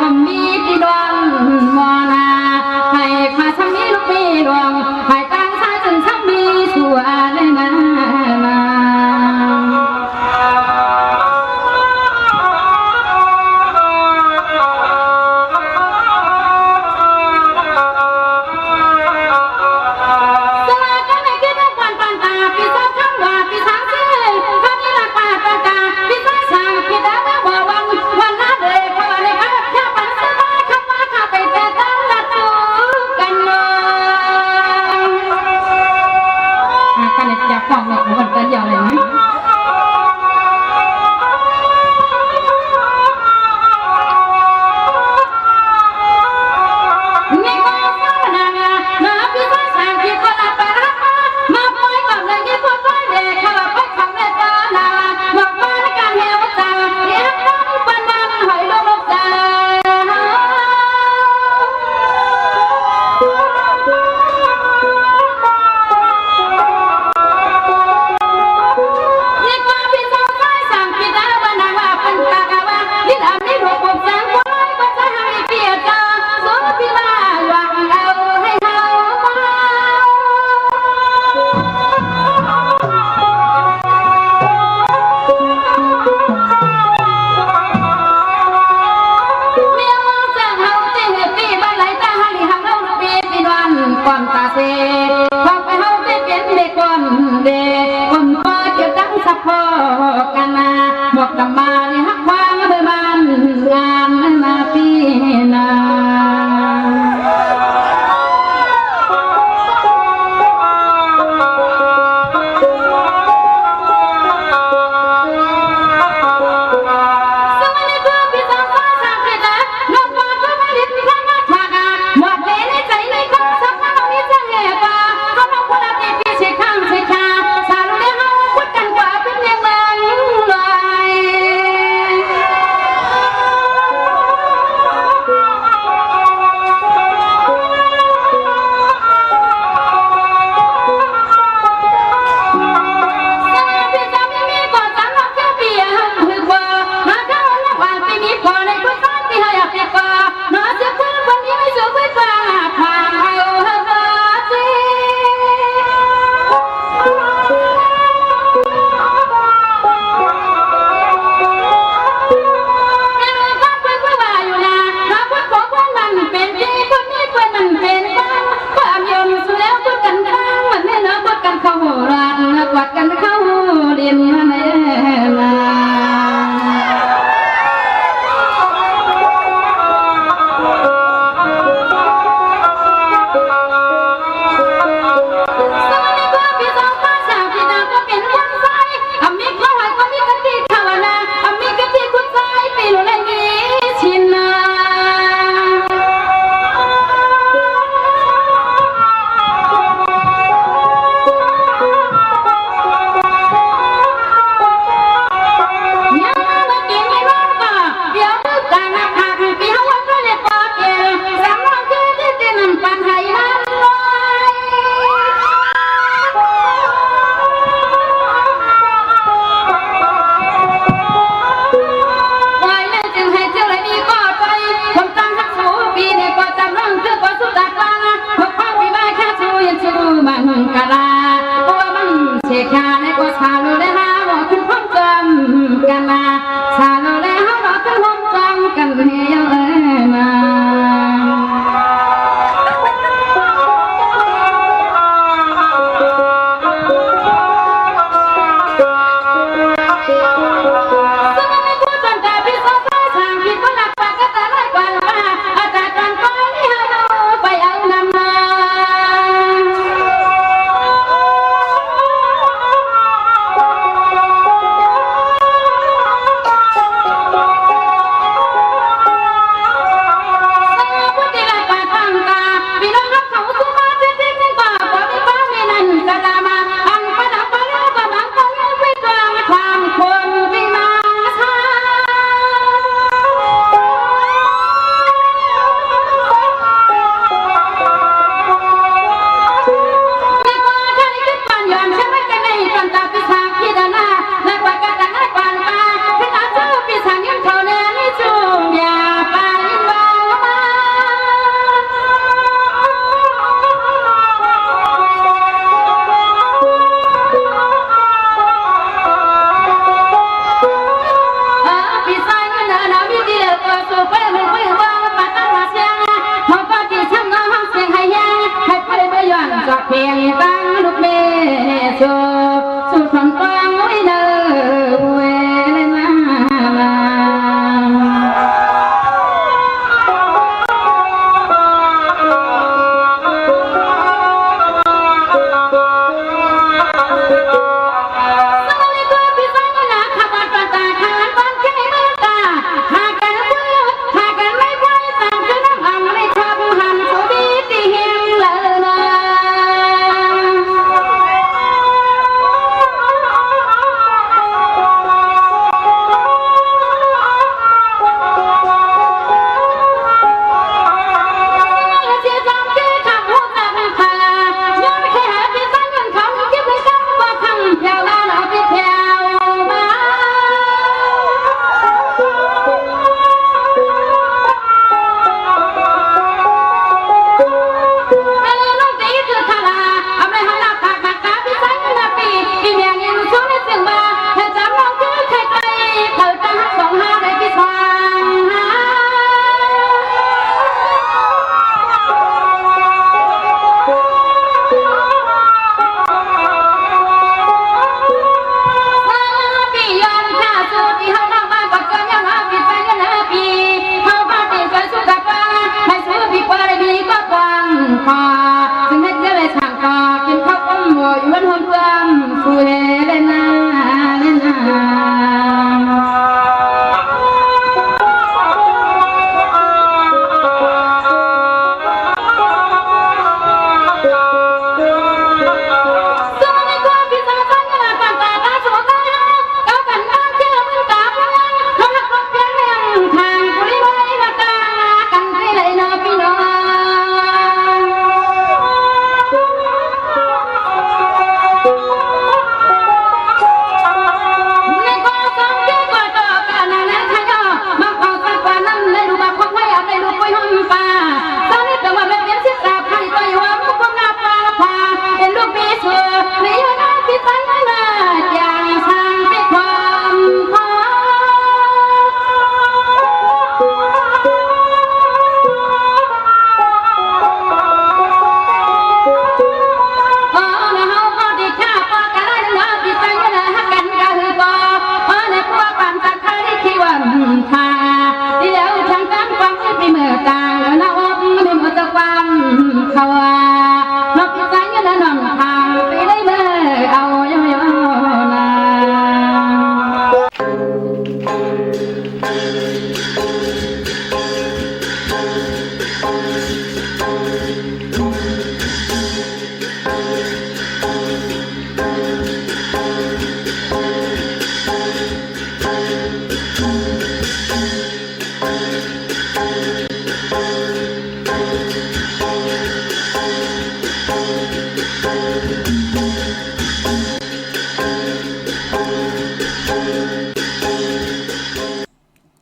ก็มีที่ดวงมอนาให้ข้าช่างมีลูกมีดวงให้ตั้งชายจนช่างมีสัวเลยนะเ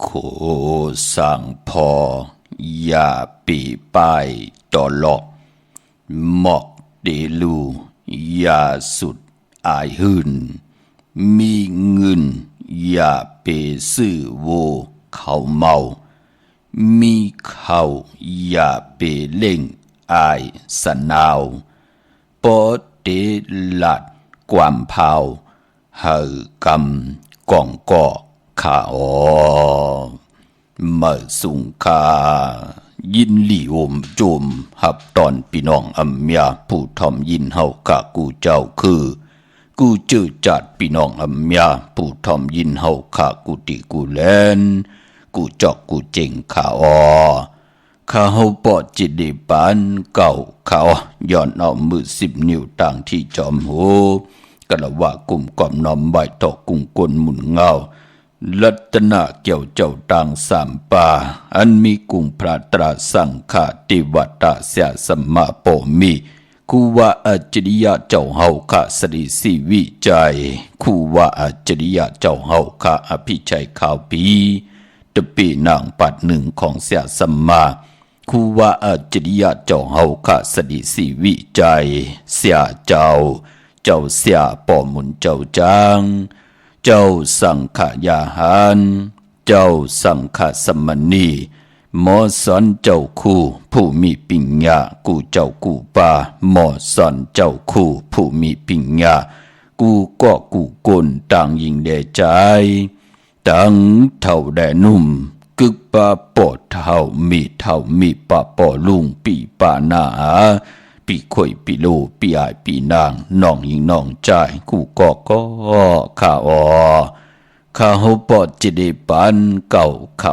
โคสั่งพออย่าปีป้ายตอลอกหมอกเดลูอย่าสุดอายหืนมีเงินอย่าเปซื้อโวเขาเมามีเขาอย่าเปเล่งอายสนาวปอเตลัดความเผาเฮอกำกองก่อข้าเมื่อสุงคายินหลีโอมโจมหับตอนพี่น้องอัมยาผู้ทอมยินเฮากะกูเจ้าคือกูจื้อจัดพี่น้องอัมยาผู้ทอมยินเฮาขะกูติกูแลนกูจอกกูเจ๋งข้าข้าเฮาปอดจิตดิปันเก่าข้าย้อนเอามือ10 นิ้วต่างที่จอมหูกะละว่ากลุ่มกอมน้อมใบตอกกุงกลหมุนเงารัตนาเกี่ยวเจ้าต่างสามป่าอันมีกุงพระตราสังฆาติวัตตาเสียสัมมาโปมีคูว่าอัจฉริยะเจ้าเฮาข้าสริสีวิจัยคูว่าอัจฉริยะเจ้าเฮาข้าอภิชัยข่าวปีตะปีนางปัดหนึ่งของเสียสัมมาคูว่าอัจฉริยะเจ้าเฮาข้าสริสีวิจัยเสียเจ้าเสียป่อมุนเจ้าจางเจ้าสังขยาหารเจ้าสังขสมณีหมอสอนเจ้าคู่ผู้มีปัญญากูเจ้ากูป่าหมอสอนเจ้าคู่ผู้มีปัญญากูก็กูกลต่างยิงแด่ใจตั้งเท่าแด่นุ่มกึกป่าปอดเท่ามีป่าปอลุงปีป่าหน้าปีข่อยปีโลปีอายปีนางน้องยิงน้องใจกูก็ข้าข้าเฮาปอดจิเดปันเก่าเขา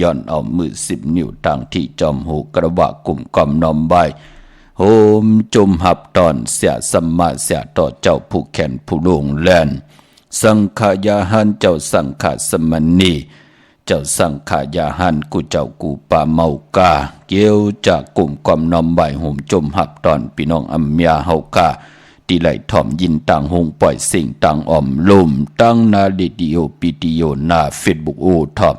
ย้อนเอามือ10 นิ้วต่างที่จอมหูกระบะกลุ่มกอมน้อมใบโฮมจมหับตอนเสียสัมมาเสียต่อเจ้าผู้แขนผู้ลงแลนสังขยาหันเจ้าสังขสมณีเจ้าสังขายาหันกูเจ้ากูป่าเมากาเกี่ยวจากกลุ่มกอมน้อมใบห่มจมหับตอนพี่น้องอัมยาเฮากาตีไหลถ่อมยินต่างหงปล่อยสิ่งต่างอ่อมลมตั้งนาเรดิโอปีติโอนาเฟซบุ๊กโอท็อป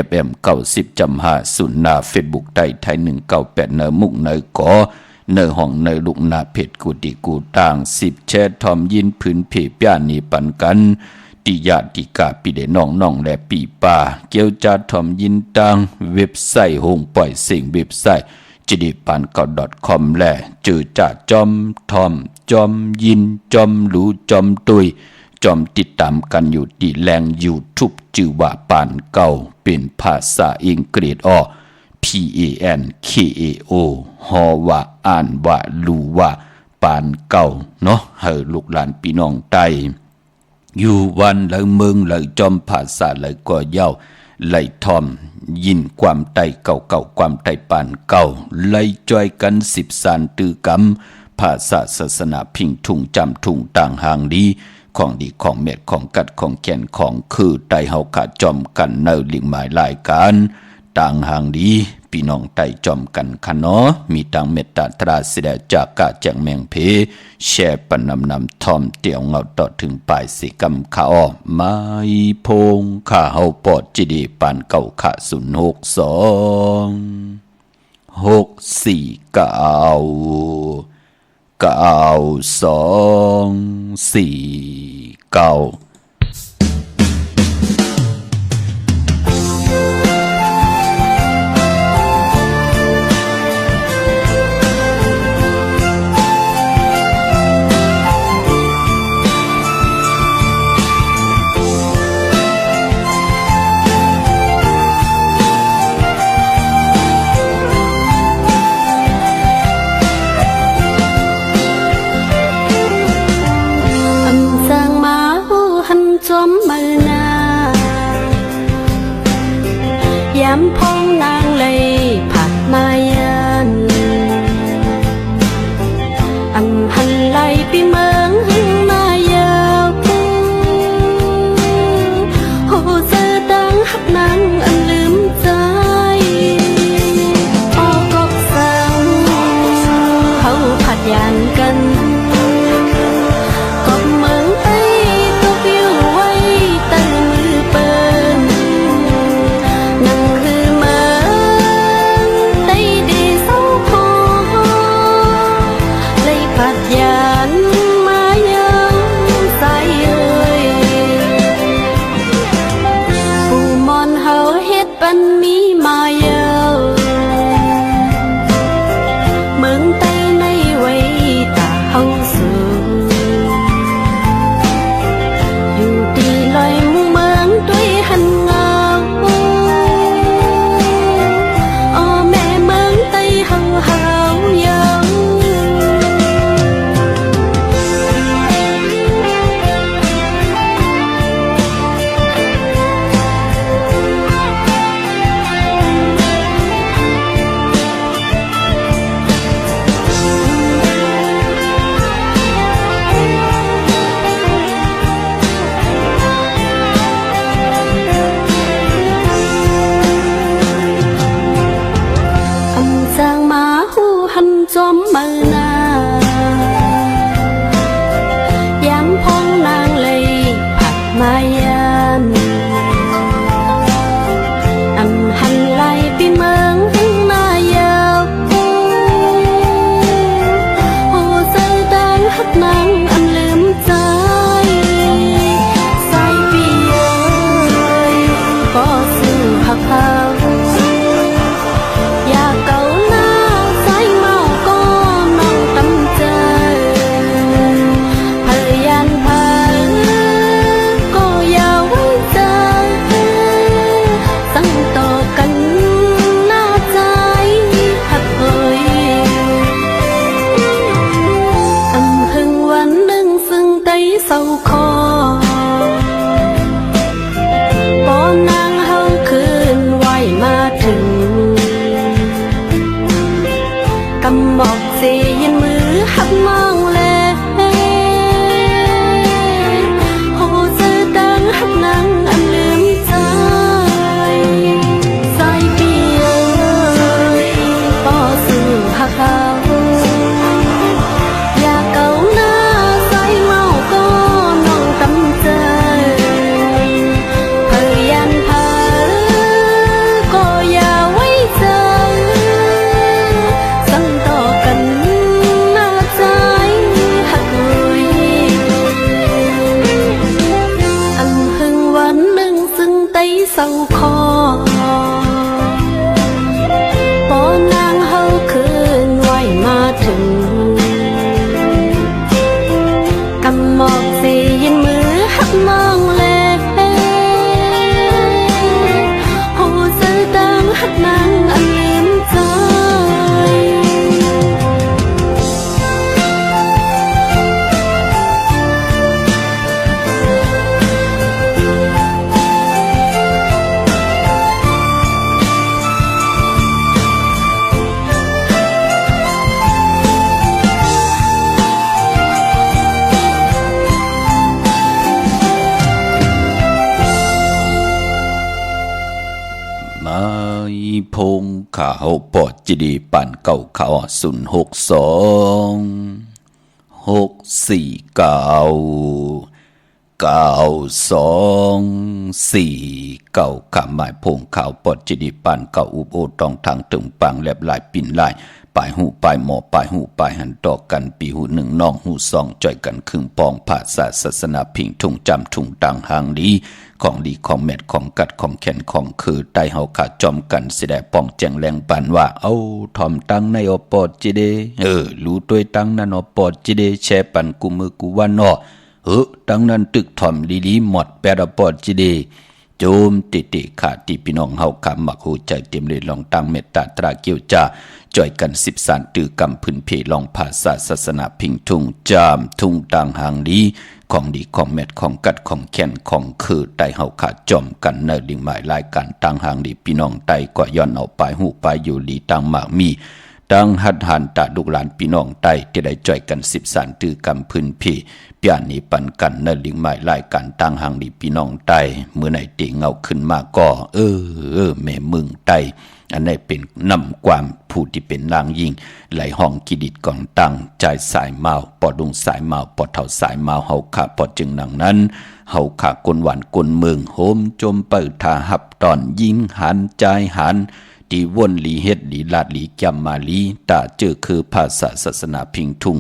FM 90.5นาเฟซบุ๊กไทย198เนอมุกเนอก่อเนอห้องเนอลุกนาเพจกูติกูต่าง10แชทถ่อมยินพื้นเพป้านีปันกันติญาติกาปีเดน้องและปีป่าเกี่ยวจาถ่อมยินต่างเว็บไซต์หงปล่อยสิ่งเว็บไซต์จิดิปันเก่า .com แลจือจ่าจอมทอมจอมยินจอมหลูจอมตุยจอมติดตามกันอยู่ที่แรงยูทูบจือว่าปานเก่าเป็นภาษาอังกฤษPANKAO ฮอว่าอ่านว่าลูว่าปานเก่าเนาะให้ลูกหลานพี่น้องไตอยู่วันเลยเมืองเลยจอมภาษาเลยก็เย้าเลยทอมยินความไตเก่าความไตปานเก่าเลยจอยกัน10 สานตือกำภาษาศาสนาพิงทุ่งจำทุ่งต่างหางดีของดีของเม็ดของกัดของแก่นของคือไตเฮาขาจอมกันเนอลิงหมายหลายการต่างหางดีพี่น้องไตจอมกันคะเนาะมีต่างเมตตาตราเสดจากกะแจงแมงเพแช่ปนำทอมเตียวเงาต่อถึงปลายสิกำขาอ้อไม้พงข้าเฮาปอดจิดีปานเก่าขะ062 649 âm sang má ามพองนางเลยผัดมายันอันหันไหลปีเมืองหึงมายาวโหเสอดังหักนางอันลืมใจออกอกสังเฮาผัดยานกันกบเมืองไอ้ตกอยู่ไว้ตั้งมือเปิ้นนั่งคือเมืองได้ดีเศร้าคอเลยผัดยานมายังใส่เอ่ยผู้มอนเฮาเฮ็ดปันมีมาเยอะเมืองไต้ในไว้ตาเฮาสู่อยู่ดีลอยหมู่เมืองด้วยหันเงาอ้อแม่เมืองไต้เฮายัง อันจางมาหูหันจอมมือนายามพองนางเลยผัดมายันอันหันไหลปีเมืองหึงมายาวโหเสอดังหักนางอันลืมใจสายปีเอ้ยก็ซื้อผักเฮาอยากเก่าหน้าสายเมาก็น้องตำเจอพยานพาก็อย่าไว้ใจตั้งต่อกันหน้าใจหักเอ่ยอำหึงวันหนึ่งซึ่งไต้เศร้าคอปอนางเฮาคืนไหวมาถึงกำบอกเสียนมือหักมองแลโหเสอดังหักนางอันลืมใจสายปีเอ้ยก็สู่หักเฮาอยากเก่าหน้าสายเมาก็น้องตำเจอพยานพาก็อย่าไว้ใจสั่งต่อกันหน้าใจหักเอ่ยอันหึงวันหนึ่งซึ่งไต้เศร้าคอปอนางเฮาคืนไหวมาถึงกำหมอกเสียนมือหักมองแลโหเสอดังหักนางอันลืมใจ มาพงข่าวปอดจีดีปั่นเก่าข่าว062 649 92 4 9ขหมายพงข่าวปอดจีดีปั่นเก่าอุบโอตองทางถึงปังแลบหลายปิ่นหลายปลายหูปลายหมอปลายหูปลายหันต่อกันปีหูหนึ่งน้องหูสองจ่อยกันครึ่งปองภาษาศาสนาพิงทุ่งจำทุ่งตังหางดีของดีของเม็ดของกัดของแขนของคือไตเฮาขาดจอมกันสิได้ป้องแจงแรงปันว่าเอาทอมตังในอปอดจิเดรู้ตัวตังนั้นอปอดจิเดแชปันกูมือกูวันอตังนั้นตึกทอมลีหมดแปดอปอดจิเดโจมติขาดที่พี่น้องเฮาคำมักหูใจเต็มเลยลองตั้งเมตตาตราเกียวจ้าจ่อยกัน13ตือกำพื้นเพลองภาษาศาสนาพิงทุ่งจามทุ่งต่างหางดี ของดีของเม็ดของกัดของแขนของคือไตเฮาขาจอมกันเนลิงหมายรายการต่างหางดีพี่น้องไตก็ย้อนเอาไปหูไปอยู่ดีต่างหมากมีตั้งหัดหันตาลูกหลานพี่น้องไตที่ได้จ่อยกัน10 สานตือกำพื้นพี่เปียนี้ปันกันเนลิงหมายรายการต่างหางดีพี่น้องไตเมื่อไหนตีเงาขึ้นมาก็แม่มึงไตอันนี้เป็นนำความผู้ที่เป็นนางยิงไหลห้องกิดิดกองตั้งใจสายเมาปอดุงสายเมาปอเท่าสายเมาเฮาขาปอจึงหนังนั้นเฮาขากลหวานกลเมืองโฮมจมเปิดทาหับตอนยิงหันใจหันตีวนหลีเฮ็ดหลีลาดหลีแกมมาลีตาเจอคือภาษาศาสนาพิงทุ่ง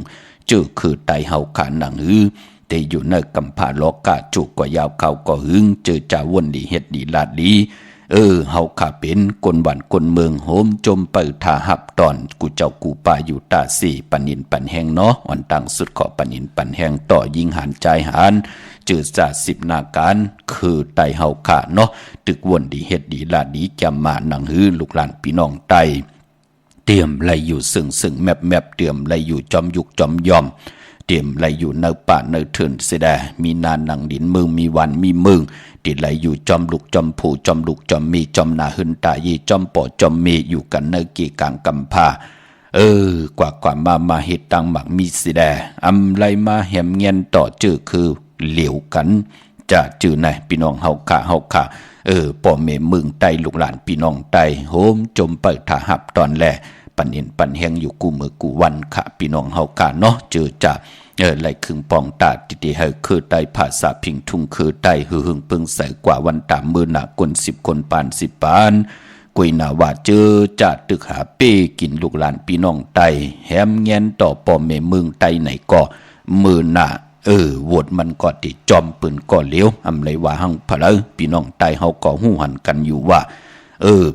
เจอคือไตเฮาขาหนังฮือแต่อยู่ในกำพาลอกาจุกกว่ายาวเขาก็หึงเจอจาวนหลีเฮ็ดหลีลาดหลีเฮาขาเป็นคนบ้านคนเมืองโฮมจมเปิดทาหับตอนกูเจ้ากูป่าอยู่ตาสี่ปันนินปันแหงเนาะวันตั้งสุดขอปันนินปันแหงต่อยิงหันใจหันจืดจ่า10 นาการคือไตเฮาขาเนาะตึกวนดีเฮ็ดดีลาดีจำมาหนังฮือลูกหลานพี่น้องไตเตรียมไหลอยู่ซึ่งแมบเตรียมไหลอยู่จอมยุกจอมยอมเตรียมไหลอยู่เนป่าเนเถินเสดมีนานหนังดินมึงมีวันมีมึงติดไหลอยู่จอมลุกจอมผู้จอมลุกจอมมีจอมนาหึนตายีจอมปอจอมมีอยู่กันเนกีกลางกำพากว่ามาเฮ็ดตังหมักมีสิแดอำไรมาแหมเงียนต่อจื้อคือเหลียวกันจะจื้อไหนพี่น้องเฮาค่ะป่อแม่มึงไตลูกหลานพี่น้องไตโฮมจมเปิดทาหับตอนแลปันเห็นปันแหงอยู่กูมือกูวันค่ะพี่น้องเฮาค่ะเนาะเจอจะไหลคึงปองตาติเฮคือไตภาษาพิงทุ่งคือไตหึงปึงใส่กว่าวันตามมือหนักคน10 คนปาน10 ปานกุยนาว่าเจอจะตึกหาเป้กินลูกหลานพี่น้องไตแหมเงียนต่อป่อแม่มึงไตไหนก็มือหน้าโหวดมันก็ติจอมปืนก็เลี้ยวอำไรว่าหังพะเลพี่น้องไตเฮาก็หู้หันกันอยู่ว่า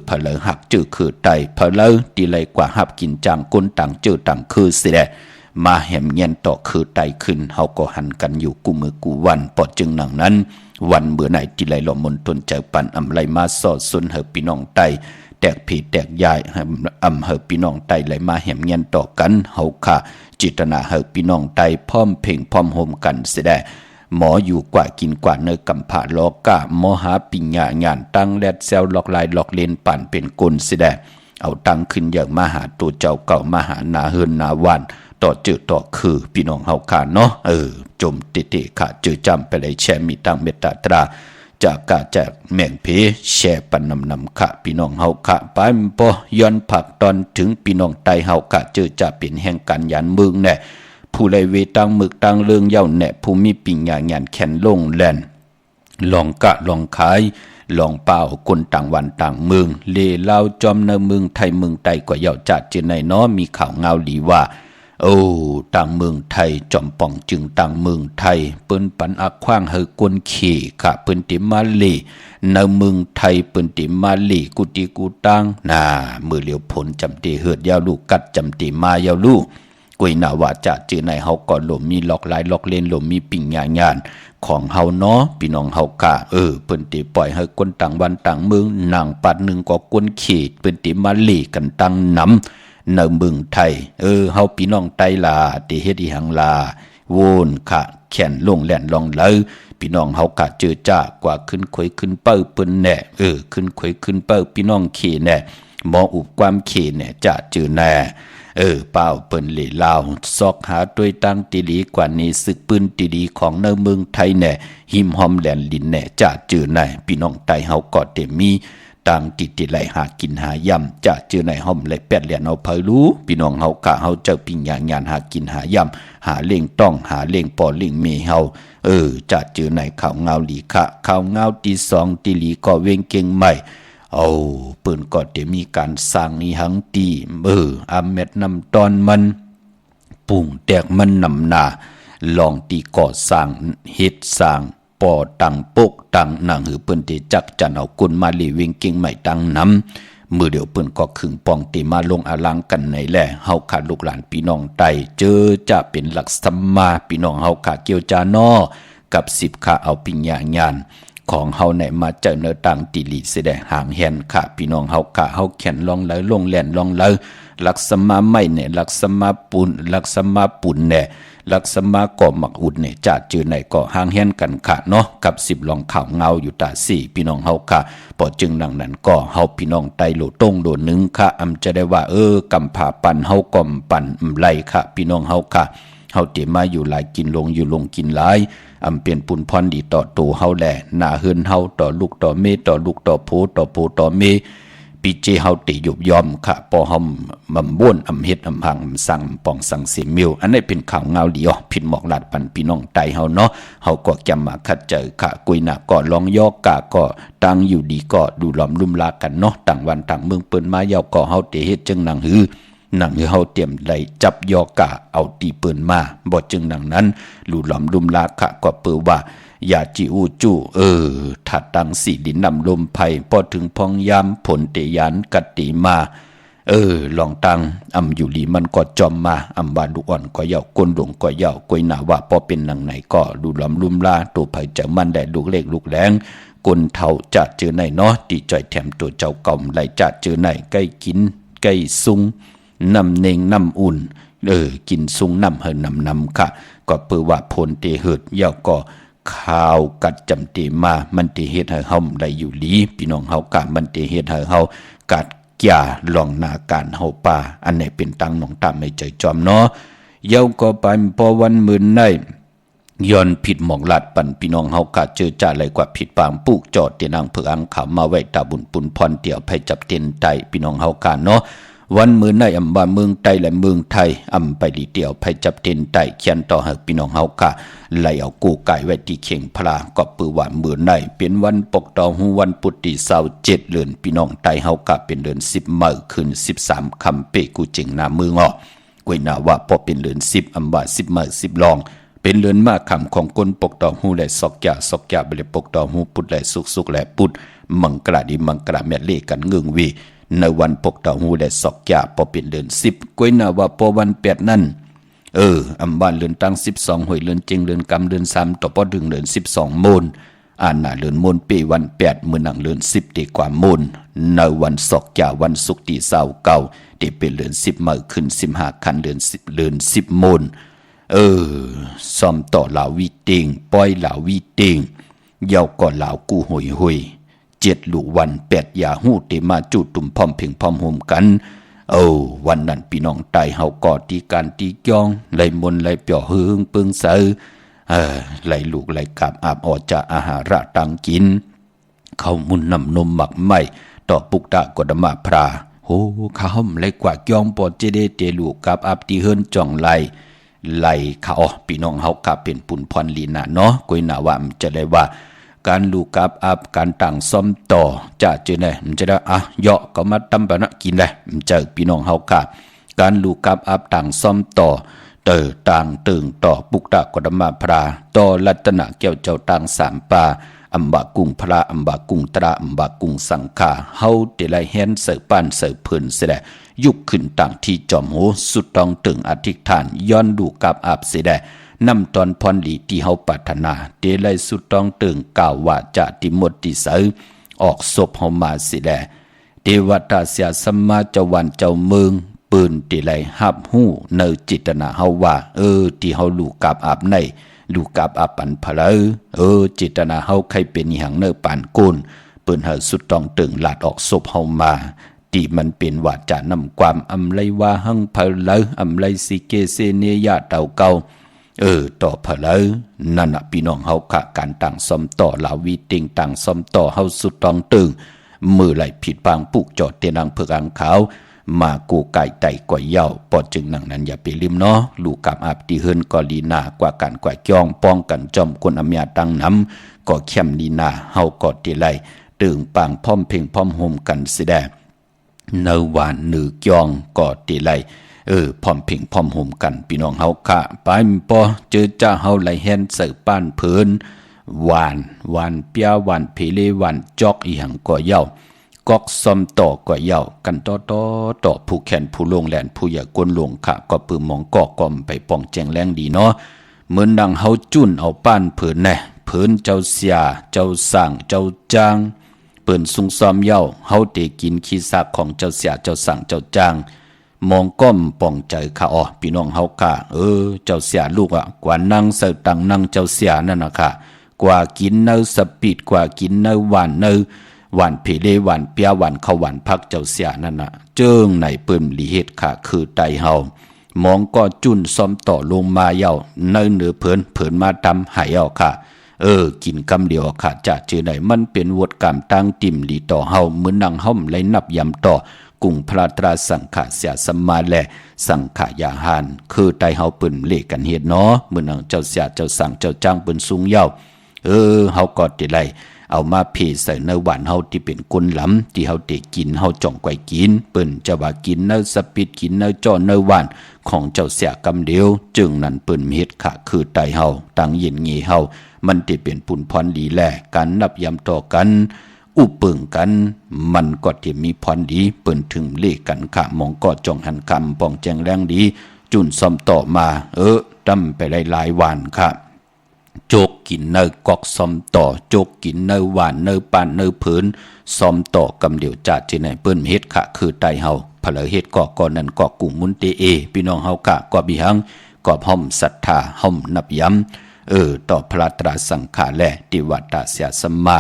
พะเลหักจื้อคือไตพะเลตีไรกว่าหับกินจางก้นต่างจื้อต่างคือสิแดมาแหมเงียนต่อคือไตขึ้นเฮาก็หันกันอยู่กูมือกูวันปอดจึงหนังนั้นวันเมื่อไหนตีไรหล่อมนตนเจอปันอำไรมาสอดสุนเฮพี่น้องไตแตกผีแตกยายอำเฮพี่น้องไตไหลมาแหมเงียนต่อกันเฮาค่ะจิตนาเฮพี่น้องไตพร้อมเพ่งพร้อมโฮมกันเสียได้หมออยู่กว่ากินกว่าเนกำผาลอกะหมอหาปิญญางานตั้งแลดแซวหลอกลายหลอกเลนปั่นเป็นกลเสียได้เอาตังขึ้นอย่างมาหาตัวเจ้าเก่ามาหานาเฮินนาวันต่อเจอต่อคือพี่น้องเฮาค่ะเนาะจมเตะค่ะเจอจำไปเลยแชมีตังเมตตาตราจากกาจากแม่งเพแช่ปันนำค่ะพี่น้องเฮาค่ะไปปอย้อนผักตอนถึงพี่น้องไตเฮาค่ะเจอจะเป็นแห่งการยันเมืองแน่ผู้ไรเวตังมึกตังเรื่องเย้าแน่ผู้มีปิญญางานแขนลงแลนลองกะลองขายลองเป่าคนต่างวันต่างเมืองเลเล่าจอมเนเมืองไทยเมืองไตกว่าเย้าจัดเจนในน้อมีข่าวเงาดีว่าต่างเมืองไทยจอมป่องจึงต่างเมืองไทยเปิ้นปันอักขว้างเฮกวนขี่ค่ะเปิ้นติมาลีในเมืองไทยเปิ้นติมาลีกุติกูตังมือเหลียวผลจำตีเหือดยาวลูกกัดจำตีมายาวลูกกุยนาว่าจะเจอในเฮาก่อนหลมมีหลอกลายหลอกเล่นหลมมีปิ่งงานของเฮาเนาะพี่น้องเฮากะเปิ้นติปล่อยให้คนต่างวันต่างเมืองนั่งปัดหนึ่งก็กวนขี่เปิ้นติมาลีกันตั้งนำในเมืองไทยเฮาพี่น้องไตลาติเฮ็ดอีหังลาโวนค่ะแขนลงแล่นลองเลยพี่น้องเฮากะเจอจ้ากว่าขึ้นขวยขึ้นเป้าเปิ้นแน่ขึ้นขวยขึ้นเป้าพี่น้องขี่แน่หมออุบความขี่แน่จะเจอแน่เป้าเปิ้นเหล่ลาวซอกหาด้วยตั้งติลีกว่านี้ศึกปืนติลีของในเมืองไทยแน่หิมหอมแหลนลินแน่จะเจอแน่พี่น้องไตเฮาก็เต็มมีต่างติไหลหากินหายำจะเจอในห้อมไหลแปดเหรียญเอาเพรู้พี่น้องเฮากะเฮาเจ้าปิญญางานหากินหายำหาเล่งต้องหาเล่งปอเล่งเมเฮาจะเจอในข่าวเงาหลีค่ะข่าวเงาที่2ติลีก็เวงเก่งใหม่เปิ้นก็ได้มีการสร้างอีหังตีอาเม็ดนำตอนมันปุ่งแตกมันนำนาลองตีก่อสร้างเฮ็ดสร้างปอตังปกตังนางหือเปิ้นติจักจันเอากุนมาลีเวงเก่งใหม่ตังนำมือเดียวเปิ้นก็ขึงปองติมาลงอลังกันในแลเฮาขาดลูกหลานพี่น้องไตเจอจะเป็นหลักสัมมาพี่น้องเฮาขาเกี่ยวจานอกับ10ขาเอาปิญญางาน ของเฮาในมาเจอเนอต่างติลิสิได้ห่างแหนค่ะพี่น้องเฮากะเฮาแขนลองไหลลงแล่นลองไหลลักษณะไม่เนี่ยลักษณะปุ่นลักษณะปุ่นเนี่ยลักษณะก่อหมักอุดเนี่ยจะจือไหนก็ห่างแหนกันค่ะเนาะกับ10ลองข่าวเงาอยู่ตา4พี่น้องเฮาค่ะพอจึงดังนั้นก็เฮาพี่น้องไตโลตงโดนึงค่ะจะได้ว่ากำผาปันเฮาก่อมปันไหลค่ะพี่น้องเฮาค่ะเฮาเตมาอยู่หลายกินลงอยู่ลงกินหลายเป็นปุนพรดีต่อตัวเฮาแลหน้าเฮือนเฮาต่อลูกต่อเมต่อลูกต่อโพต่อโพต่อเมปีเจเฮาติยุบยอมค่ะปอเฮามั่มบ้วนเฮ็ดหังสั่งปองสั่งเสียมิวอันนี้เป็นข่าวเงาดีอ๋อผิดหมอกลาดปันพี่น้องไตเฮาเนาะเฮาก็จำมาคัดเจอค่ะกุยหน้าก็ลองยอกกะก็ตั้งอยู่ดีก็ดูหลอมลุ่มลากันเนาะต่างวันต่างเมืองเปิ้นมายาวก็เฮาเตเฮ็ดจึงนางหือเฮาเตรียมไหลจับยอกะเอาตีปืนมาบ่จึงดังนั้นลู่หลอมลุ่มลาค่ะก็เปือว่าอย่าจิอูจูถัดตังสีดินนำลมไผ่พอถึงพองยามผลเตยานกัตติมาลองตังอยู่ลีมันก็จอมมาบาลูกอ่อนก็เย่าก้นหลงก็เย่ากวยหนาว่าพอเป็นหนังไหนก็ดูหลอมลุ่มลาตัวไผ่จะมันได้ลูกเล็กลูกแรงกลเท่าจะเจอไหนเนาะตีจ่อยแถมตัวเจ้าก่อมไหลจะเจอไหนใกล้กินใกล้ซุงน้ำเนงน้ำอุ่นกินซุงน้ำเหินน้ำค่ะก็เปือว่าพลเตเหิดเย่าก็ข่าวกัดจำเตมามันเตเฮ็ดให้เฮาได้อยู่ลีพี่น้องเฮากะมันเตเฮ็ดให้เฮากัดอย่าลองนาการเฮาป่าอันไหนเป็นตังหนองตามไม่ใจจอมเนาะเย้าก็ไปพอวันมื้อได้ย้อนผิดหมองลัดปันพี่น้องเฮากะเจอจ่าเลยกว่าผิดปางปลูกจอดเตียนางเผืออังขาวมาไว้ตาบุญปุนพรเตี่ยวไผจับเตียนไตพี่น้องเฮากะเนาะวันมื้อในบ้านเมืองไต้และเมืองไทยไปดีเดียวไผจับเต็นไต้เขียนต่อให้พี่น้องเฮาค่ะไหลเอากูไก่ไว้ที่เข่งพลาก็ปือว่ามื้อในเป็นวันปกตอฮูวันพุทธิ27เดือนพี่น้องไต้เฮาค่ะเป็นเดือน10มื้อคืน13ค่ำเปกูจิงหน้ามืองอกกวยหน้าว่าพอเป็นเดือน10ว่า10มื้อ10ลองเป็นเดือนมาค่ำของคนปกตอฮูและซอกยาบ่ได้ปกตอฮูพุทธและสุขและพุทธมังกราดีมังกราแม่เลกันเงืองวีในวันปกตาหูและสอกยาพอเป็นเดือน10กวยนาว่าพอวัน8นั่นบ้านเดือนตั้ง12หวยเดือนเจงเดือนกำเดือน3ต่อพอถึงเดือน12โมนหน้าเดือนโมนปีวัน8มื้อหนังเดือน10ดีกว่าโมนในวันสอกยาวันศุกร์ที่29ที่เป็นเดือน10มื้อขึ้น15คันเดือน10โมนซ่อมต่อลาวิติงปล่อยลาวิติงเยาก็ลาวกูหวย7ลูกวัน8อย่าหู้เตมาจุตุ่มพร้อมเพ่งพร้อมโฮมกันวันนั้นพี่น้องไตเฮาก็ตีการตีจ้องไหลมนไหลเปียวหึงปึงเซอไหลลูกไหลกาบอาบออกจากอาหาระตังกินเข้ามุนน้ำนมหมักไหมต่อปุกตะกดมาพราโหข้าห่มไหลกว่าจ้องปอดเจเดเตลูกกาบอาบตีเฮินจ่องไหลข้าพี่น้องเฮากาเป็นปุ่นพรลีน่ะเนาะกวยน่ะว่ามันจะได้ว่าการลูกกับอับการต่างซ่อมต่อจะเจอไหนมันจะได้เหาะก็มาตำปะนะกินเลยมันเจอพี่น้องเฮาค่ะการลูกกับอับต่างซ่อมต่อต่างตึงต่อปุกตะกดมาพราต่อรัตนะเกี่ยวเจ้าต่าง3ปาบะกุงพระบะกุงตระบะกุงสังฆาเฮาเตไลแฮนเสือปานเสือเพิ่นเสดยุคขึ้นต่างที่จอมโหสุดต้องตึงอธิษฐานย้อนลูกกับอับเสดนำตอนพรหลีที่เฮาปรารถนาเตไลสุดต้องตึงกล่าวว่าจะติมดติเสอออกศพเฮามาสิแลเทวตาเสียสมมาเจ้าวันเจ้าเมืองปืนเตไลหับหู้ในจิตนาเฮาว่าที่เฮาลูกกับอาบในลูกกับอาปันพะเลจิตนาเฮาใครเป็นอีหังเนอปานโกนปืนเฮาสุดต้องตึงลาดออกศพเฮามาที่มันเป็นว่าจะนำความไลว่าหังพะเลไลสิเกเซเนยะเต่าเก่าต่อพะเลยนั่นน่ะพี่น้องเฮาค่ะการต่างซ่อมต่อลาวีติงต่างซ่อมต่อเฮาสุดต้องตึงมือไหลผิดปางปุกจอดเตียนางเผือกอังขาวมากูไก่ไต่กว่าเย้าปอจึงนั่งนั้นอย่าไปลืมเนาะลูกกับอาบตีเฮินก็ลีนากว่ากันกว่าจ้องป้องกันจอมคนอำยาตั้งน้ำก็เข้มลีนาเฮาก็ตีไหลตึงปางพร้อมเพ่งพร้อมโฮมกันสิแดเนวานนือจ้องก็ตีไหลพร้อมเพ่งพร้อมโฮมกันพี่น้องเฮาค่ะไปปอเจอจ้าเฮาไหลแฮนเสือป้านเพิ่นหวานเปียหวานเพเลหวานจอกอีหังก็เย้ากอกซ่อมต่อก็เย้ากันต่อผู้แขนผู้ลงแหลนผู้อย่ากวนลงค่ะก็ปื้มมองกอกกอมไปป้องแจงแรงดีเนาะเหมือนดังเฮาจุ้นเอาป้านเพิ่นแน่ เพิ่นเจ้าเสียเจ้าสร้างเจ้าจ้างเปิ้นซุงซ้อมเย้าเฮาเตกินขี้ซากของเจ้าเสียเจ้าสร้างเจ้าจ้างมองก้มป่องใจค่ะอ๋อพี่น้องเฮาค่ะเจ้าเสียลูกอ่ะกว่านั่งเสิตังนั่งเจ้าเสียนั่นน่ะค่ะกว่ากินเนื้อสปีดกว่ากินเนื้อหวานเนื้อหวานเพเลหวานเปียหวานข้าวหวานพักเจ้าเสียนั่นน่ะเจิงไหนเปิ้นลีเฮ็ดค่ะคือไตเฮามองก็จุนซ้อมต่อลงมาเย้าเนื้อเหนือเพิ่นมาทำให้เอาค่ะกินคำเดียวค่ะจะเจอไหนมันเป็นวดกรรมตั้งติ่มลีต่อเฮาเหมือนนางห่มไหลนับยำต่อกุ่งพระตราสังขะเสียสมมาแลสังขายาหานคือไตเฮาเปิ้นเลกันเฮ็ดเนาะเหมือนนางเจ้าเสียเจ้าสั่งเจ้าจ้างเปิ้นสูงเย้าเฮาก็ติไลเอามาเพใส่เนื้อหวานเฮาที่เป็นกุนหลำที่เฮาเตกินเฮาจ่องไกวกินเปิ้นจะว่ากินเนื้อสปิดกินเนื้อจ้อเนื้อหวานของเจ้าเสียกำเดียวจึงนั้นเปิ้นเฮ็ดค่ะคือไตเฮาตั้งเย็นงีเฮามันที่เป็นปุนพรดีแลการนับยำต่อกันอุปเปิงกันมันก็ที่มีพรดีเปิ้นถึงเลขกันค่ะมองก็จ้องหันคำป้องแจงแรงดีจุนซ่อมต่อมาดำไปหลายๆวันค่ะโจกกินเนื้อกอกซ้อมต่อโจกกินเนื้อหวานเนื้อปานเนื้อเผินซ้อมต่อกำเดียวจัดที่ไหนเปิ้นเฮ็ดค่ะคือไตเฮาเพลเฮ็ดก็นั่นก็กุ่งมุนเตพี่น้องเฮากะก็บิหังก็ห้อมศรัทธาห้อมนับย้ำต่อพระตราสังขารแลติวัตตาเสียสัมมา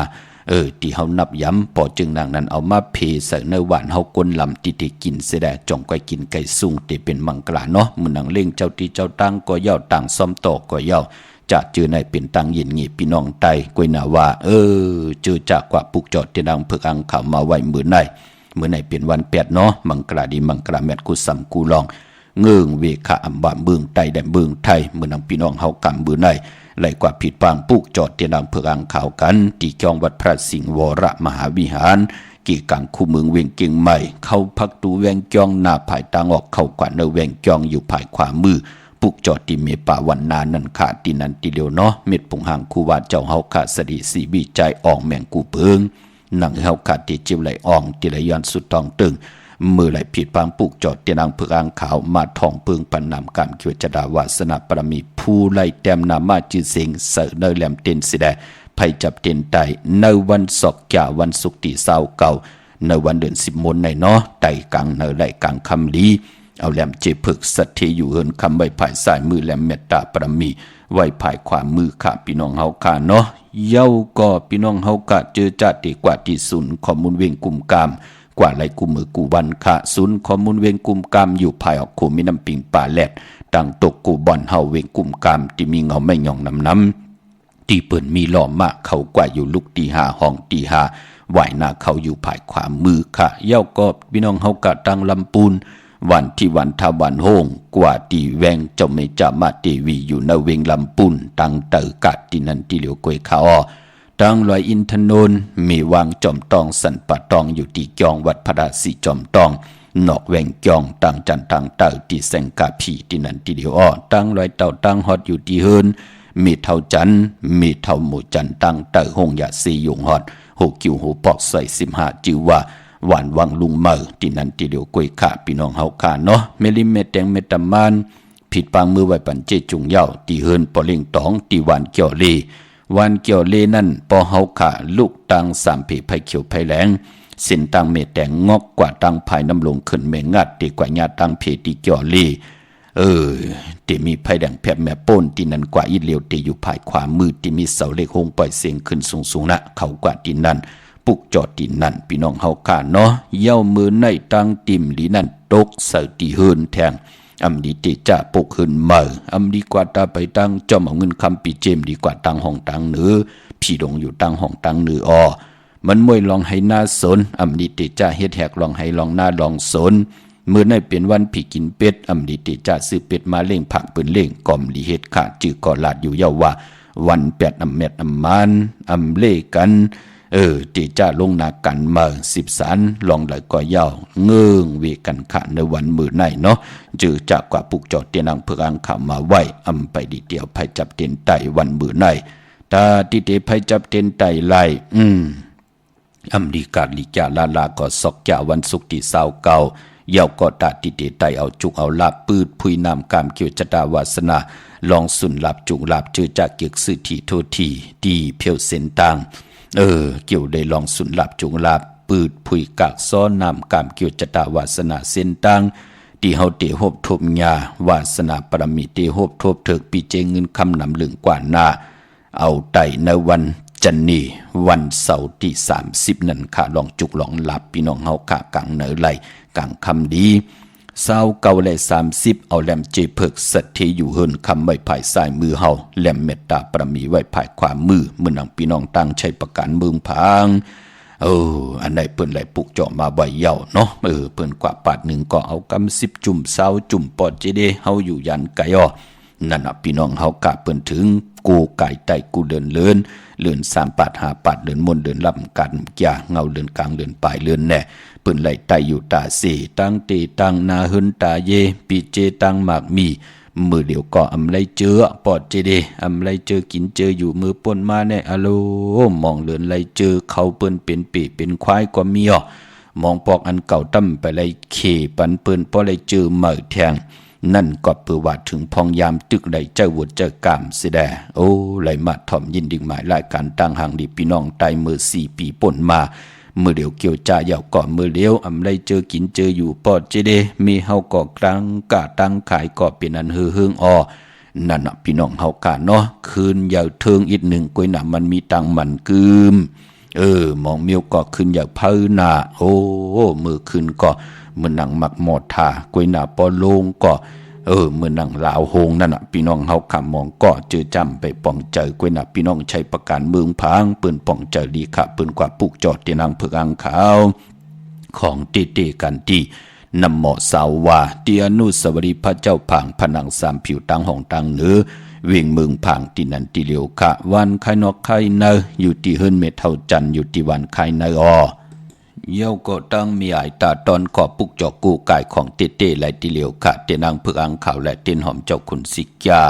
ที่เฮานับย้ำพอจึงนางนั้นเอามาเพใส่เนื้อหวานเฮากนลำที่กินเสดจ่องไกกินไก่สุ่งที่เป็นมังกรเนาะมื้อนางเล่งเจ้าที่เจ้าตั้งก็ย่อต่างซ้อมต่อก็ย่อจะจือในเป็นตังยินงีพี่น้องไตกวยนาว่าจือจากกว่าปุกจอดที่ดังเพิกอังข่าวมาไว้มื้อไหนเป็นวันแปดเนาะมังกรดีมังกรแมทกุสัมกูลองเงื่งเวคะอัมบะเมืองไตแดนเมืองไทยมื้อนางพี่น้องเฮากำมื้อไหนไหลกว่าผิดปางปุกจอดที่ดังเพิกอังข่าวกันที่จองวัดพระสิงห์วรมหาวิหารกี่กังคู่เมืองเวียงเกียงใหม่เข้าพักตูแวงจองหน้าภายตางออกเข้ากว่าเนแวงจองอยู่ภายขวามือปุกจอดที่เมป่าวันนานั่นขาตินันติเดียวเนาะเม็ดผงหางคูวาเจ้าเฮาขาสดีสีบีใจอ่องแมงกูเปิงหนังเฮาขาติจิวไหลอ่องติไหลย้อนสุดทองตึงมือไหลผิดปางปุกจอดที่นางเพิกอังขาวมาทองเปิงปันนำกามเขียวจดาวาสนาปรมีผู้ไหลแต้มนามาจือเสียงเสเนแหลมเต็นสิแดภัยจับเต็นไตในวันศอกจ่าวันสุกติเศร้าเก่าในวันเดือน10 มนในเนาะไตกลางในไหลกลางคำลีเอาแหลมเจพึกสัตเทอยู่เฮินคำไว้ภายซ้ายมือแหลมเมตตาปรมีไว้ภายขวามือค่ะพี่น้องเฮาค่ะเนาะเย้าก็พี่น้องเฮากะเจอจัดดีกว่าที่ศูนย์ข้อมูลเวงกุมกามกว่าไหลกุมือกูวันค่ะศูนย์ข้อมูลเวงกุมกามอยู่ภายออกโคมีน้ำปิงป่าแลดตั้งตกกูบอนเฮาเวงกุมกามที่มีเงาไม่หย่องน้ำที่เปิ่นมีหล่อมากเขากว่าอยู่ลุกตีหาห้องตีหาไหวหน้าเขาอยู่ภายขวามือค่ะเย้าก็พี่น้องเฮากะตั้งลำปูนวันที่วันทาวันโฮงกว่าตีแวงเจ้าไม่จามาเตวีอยู่ในเวงลำปุนตังเตอกัดที่นันที่เหลียวกวยเขาตังลอยอินทนนมีวางจอมตองสันปะตองอยู่ที่จองวัดพระราศีจอมตองนอกแวงจองตังจันตังเตอที่แสงกาผีที่นันที่เหลียวตังลอยเต่าตังฮอดอยู่ที่เฮินมีเท่าจันมีเท่าหมู่จันตังเตอหงยาซียุงฮอดหกคิวหูปอกใส่15จิวว่าหวานวังลุงเมอที่นั่นที่เดียวกวยขาพี่น้องเฮาขาเนาะเมลิเมตแตงเมตามานผิดปางมือไว้ปันเจจุงเย้าตีเฮินปอเล่งตองตีหวานเกี่ยวเลวันเกี่ยวเลนั่นปอเฮาขาลูกตัง3เพไผเขียวไผแหลงสินตังเมตแตงงอกกว่าตังภายน้ำลงขึ้นเมงัดดีกว่าญาตังเพตีเกี่ยวเลที่มีไผแดงแผบแม่ป้นที่นั่นกว่าอีเหลียวที่อยู่ภายขวามือที่มีเสาเล็กหงปล่อยเสียงขึ้นสูงๆนะเขากว่าที่นั่นปุกจอดที่นั่นพี่น้องเฮาค่ะเนาะเย้ามือในตังติ่มลีนั่นตกใส่ที่เฮินแทงอำดีติจะปกเฮินเมออำดีกว่าตาไปตังจอมเอาเงินคำปีเจมดีกว่าตังห้องตังเหนือพี่ดงอยู่ตังห้องตังเหนือมันมวยลองให้หน้าสนอำดีติจะเฮ็ดแหกลองให้ลองหน้าลองสนมื้อในเป็นวันพี่กินเป็ดอำดีติจะซื้อเป็ดมาเล่งผักปืนเล่งกอมลีเฮ็ดขาดจื้อก่อลาดอยู่เย้าว่าวัน8อำเม็ดอำมานอำเล่กันที่จะลงนากันมา10 สารลองเลยก็ยาวเงื่งเวกันขาในวันมือในเนาะจือจากกว่าปุกจอดเตียนังเพื่ออังข่าวมาไว้อำไปดีเดียวภัยจับเตียนไตวันมือในตาที่เตภัยจับเตียนไตไล่อำดีกาดลิจาลาก็สอกจ่าวันสุกที่เศร้าเก่า เยาก็ตาติเตไตเอาจุกเอาลาบปืดพุยนำกามเกี่ยวจตาวาสนาลองสุนลาบจุกลาบเจอจากเกียกสื่อทีโททีดีเพียวเส้นตังเกี่ยวได้ลองสุนลาบจุกลาบปืดพุยกากซ้อนนำกามเกี่ยวจตาวาสนาเส้นตังที่เฮาเตหบทบญาวาสนาปรมิเตหบทบเถิกปีเจเงินคำนำเหลืองกว่าหน้าเอาไตในวันจันนีวันเสาร์ที่30นั่นค่ะลองจุกลองหลับพี่น้องเฮาค่ะกลางเหนือไหลกลางคำดีเศร้าเก่าและ30เอาแหลมเจเพิกสัตเทอยู่เฮินคำไว้ภายซ้ายมือเฮาแหลมเมตตาปรมีไว้ภายขวามือมื้อนังพี่น้องตั้งใช้ประกันเมืองพังอันใดเปิ้นไหลปุกเจาะมาบ่อยเย่าเนาะเปิ้นกว่าปาดหนึ่งก็เอากำ10จุ่มเศร้าจุ่มปอดเจเดเฮาอยู่ยันไกอ้อนั่นน่ะพี่น้องเฮากะเปิ้นถึงกูไก่ไตกูเดินเลื่อน3 ปาด5 ปาดเดินมนเดินลำกันยาเงาเดินกลางเดินปลายเลื่อนแน่เปิ้นไหลไตอยู่ตาเสตั้งเตตั้งนาหึนตาเยปีเจตั้งหมากมีมือเดียวก็อำไลเจอปอดเจเดอำไลเจอกินเจออยู่มือป่นมาแน่อะโลมองเลื่อนไหลเจอเขาเปิ้นเป็นปีเป็นควายกว่ามีอ่อมองปอกอันเก่าตั้มไปไหลเขปันเปิ้นพอไหลเจอเหม่อแทงนั่นก็เปือว่าถึงพองยามตึกได้เจ้าวุฒิเจ้ากามสิแดไหลมาถ่อมยินดิ่งหมายรายการตั้งห่างดีพี่น้องไตมือ4 ปีป่นมามือเดียวเกี่ยวจ่าเหยาก่อมือเดียวอำไลเจอกินเจออยู่ปอดเจเดมีเฮาก่อกลางกะตั้งขายก่อเป็นอันเฮืองนั่นน่ะพี่น้องเฮากะเนาะคืนยาวเทิงอีกหนึ่งกวยหนามันมีตังมันกึมมองเมียวก็ขึ้นอยากเพิ่นหน้ามือขึ้นก็มือหนังมักหมอดทากวยหน้าปอโลงก็มือหนังลาวโฮงนั่นน่ะพี่น้องเฮาคำมองก็เจอจำไปป่องเจอกวยหน้าพี่น้องใช้ประกันเมืองพังปืนป่องเจอดีค่ะปืนกว่าปุกจอดที่นางเผือกอังขาวของตีกันที่นำหมอสาวว่าเตียนุสวรีพระเจ้าผางผนัง3ผิวตังห้องตังเหนือเวียงเมืองผางที่นันติเลียวค่ะวันไข่นอกไข่เนออยู่ที่เฮิรนเมเท่าจันอยู่ที่วันไข่เนอเยี่ยวก็ตั้งมีอายตาตอนก่อปุกจอกกู้กายของเต้ไหลติเลียวค่ะเตนางเผือกอังขาวและเต้นหอมเจ้าคุณสิกา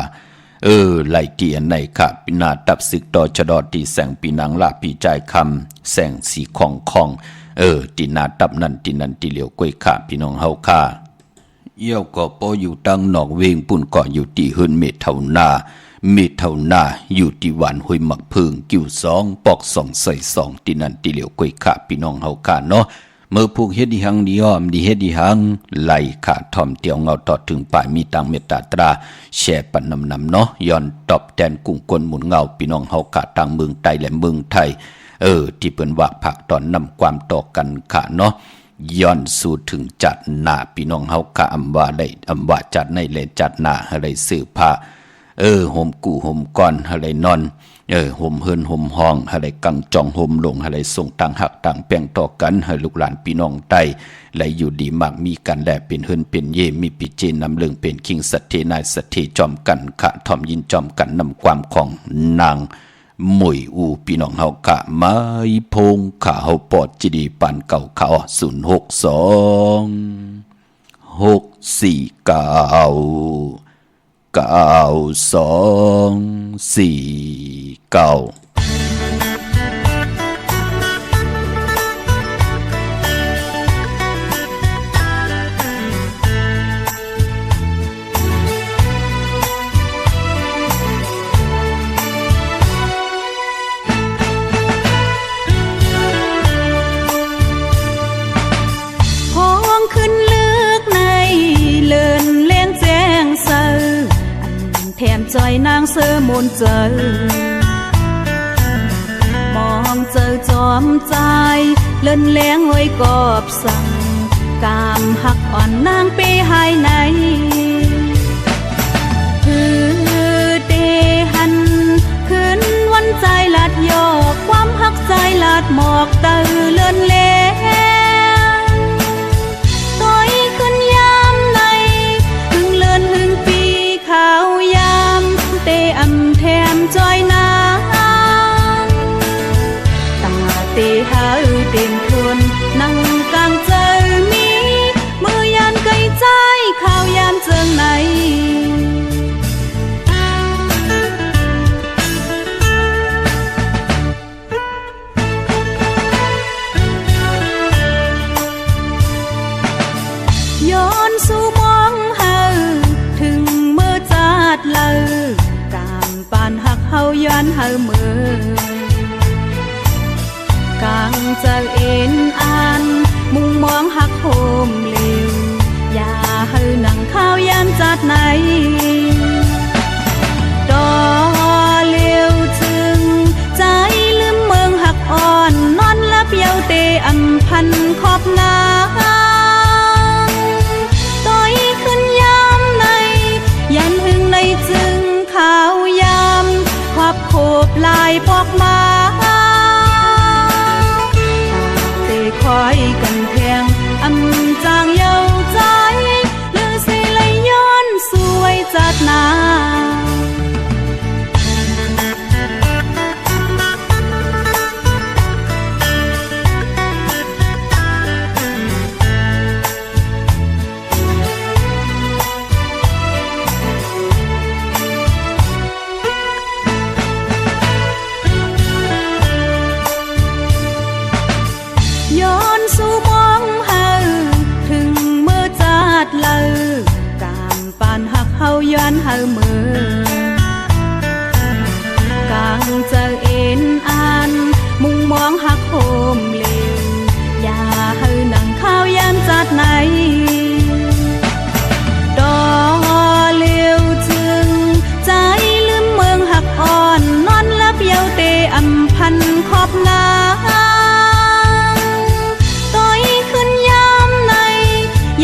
ไหลเตียนในค่ะปีนาตับศึกต่อชะดอตีแสงปีนางลาปีใจคำแสงสีของตีนาตับนั่นตีนันตีเหลียวกล้วยค่ะพี่น้องเฮาค่ะเยี่ยวก็ปออยู่ตั้งนอกเวงปุ่นก็อยู่ที่เฮิรนเมเท่านาอยู่ที่หวานห้วยหมักพึ่งกิ้ว2ปอก2ใส่2ตีนันตีเหลียวกล้วยค่ะพี่น้องเฮาค่ะเนาะเมื่อผูกเฮ็ดดีหังดีอ้อมดีเฮ็ดดีหังไหลขาดทอมเตียวเงาต่อถึงป่ายมีตังเมตตาตราแช่ปันนำเนาะย้อนตอบแทนกุ้งกลหมุนเงาพี่น้องเฮาค่ะต่างเมืองไทยและเมืองไทยที่เปิ้นว่าผักตอนนำความต่อกันค่ะเนาะย้อนสู่ถึงจัดหน้าพี่น้องเฮาค่ะอำว่าจัดในและจัดหน้าอะไรซื้อผ้าห่มกูห่มก่อนอะไรนอนห่มเฮินห่มห้องอะไรกังจองห่มลงอะไรส่งต่างหักต่างแป้งต่อกันให้ลูกหลานพี่น้องไต้ไหลอยู่ดีมากมีกันแลเป็นเฮินเป็นเยมีปิเจนำเรื่องเป็นคิงสัตเทนายสัตเทจอมกันขะทอมยินจอมกันนำความของนางมวยอูพี่น้องเฮากะไม้พงขาเฮาปอดจีดีปันเก่าเขา06246499249แถมใจนางเสือมนเจอมองเจอจอมใจเล่นแรงไว้กอบสั่งกามหักอ่อนนางไปหายไหนคือเดหันคืนวันใจลาดยอกความหักใจลาดหมอกเตอเล่นแรงต้อยขึ้นยามในหึงเลื่อนหึงปีขาวยามเตอำแถมจอยนางตั้งเตหาเต็มทนนั่งกลางเจอมีมือยานไกลใจข้าวยามเจิงไหน สู่มองเฮาถึงมือจัดเลยกางปานหักเฮาย้อนเฮามือกางเจ้าเอ็นอ่านมุงมองหักโฮมเร็วอย่าเฮานั่งข้าวยามจัดไหนดอเลี้ยวจึงใจลืมเมืองหักอ่อนนอนลับเยาเตอำพันขอบนาต้อยขึ้นยามในยันหึงในจึงขาวยามขอบโคบลายพอกมาเตคอยกันแทงอำจางเยาใจลือสิเลยย้อนสวยจัดนาย้อนสู่มองเฮาถึงมือจัดเลยกางปานหักเฮาย้อนเฮามือกางเจ้าเอ็นอ่านมุงมองหักโฮมเร็วอย่าเฮานั่งข้าวยามจัดไหนดอเลี้ยวจึงใจลืมเมืองหักอ่อนนอนลับเยาเตอำพันขอบนา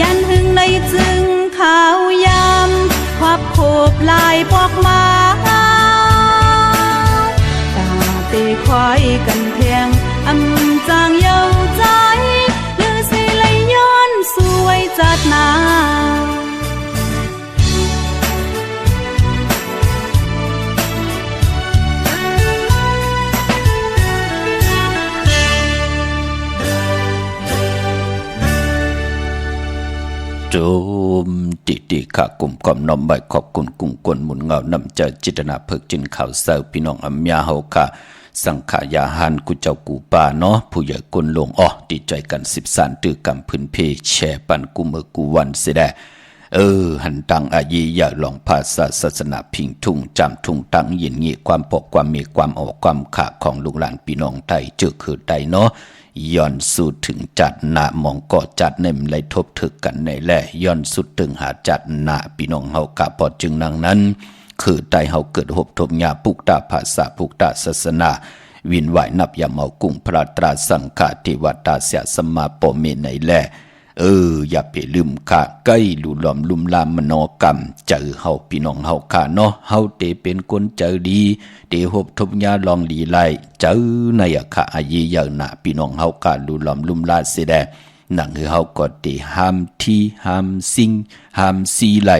ยันหึงในจึงขาวยามขอบโคบลายพอกมาตาเตคอยกันแทงอำจางเยาใจลือสิเลยย้อนสวยจัดนาโจมติข้ากลุ่มกอมน้อมใบขอบคุณกุ้งกวนหมุนเงานำเจอจิตนาเพิกจินข่าวเศร้าพี่น้องอัมยาเฮาค่ะสังขายาหันกุเจ้ากูป่าเนาะผู้ใหญ่กวนลงดีใจกัน13ตื้อกำพื้นเพแชร์ปันกูมือกูวันเสดหันตังอายีอย่าลองภาษาศาสนาพิงทุ่งจำทุ่งตังยินงี้ความปกความมีความออกความขาของลูกหลานพี่น้องไทยเจอคือใดเนาะย้อนสู่ถึงจัดหน้ามองก็จัดเนมไหลทบถึกกันในแหละย้อนสุดถึงหาจัดหน้าพี่น้องเฮากะพอจึงนังนั้นคือใดเฮาเกิดหบทบญาปุกตาภาษาปุกตาศาสนาวินไหวนับยามเมากุ้งพระตราสังฆาเทวตาเสียสมมาปอเมในแหละอย่าไปลืมค่ะใกล้ลุลอมลุมลามมโนกรรมเจอเฮาพี่น้องเฮาค่ะเนาะเฮาเตเป็นคนเจอดีเตหบทบญาลองลีไลเจอในค่ะอายียาวนะพี่น้องเฮาค่ะลุลอมลุมลาเสดหนังคือเฮาก็เตห้ามที่ห้ามสิ่งห้ามซีไล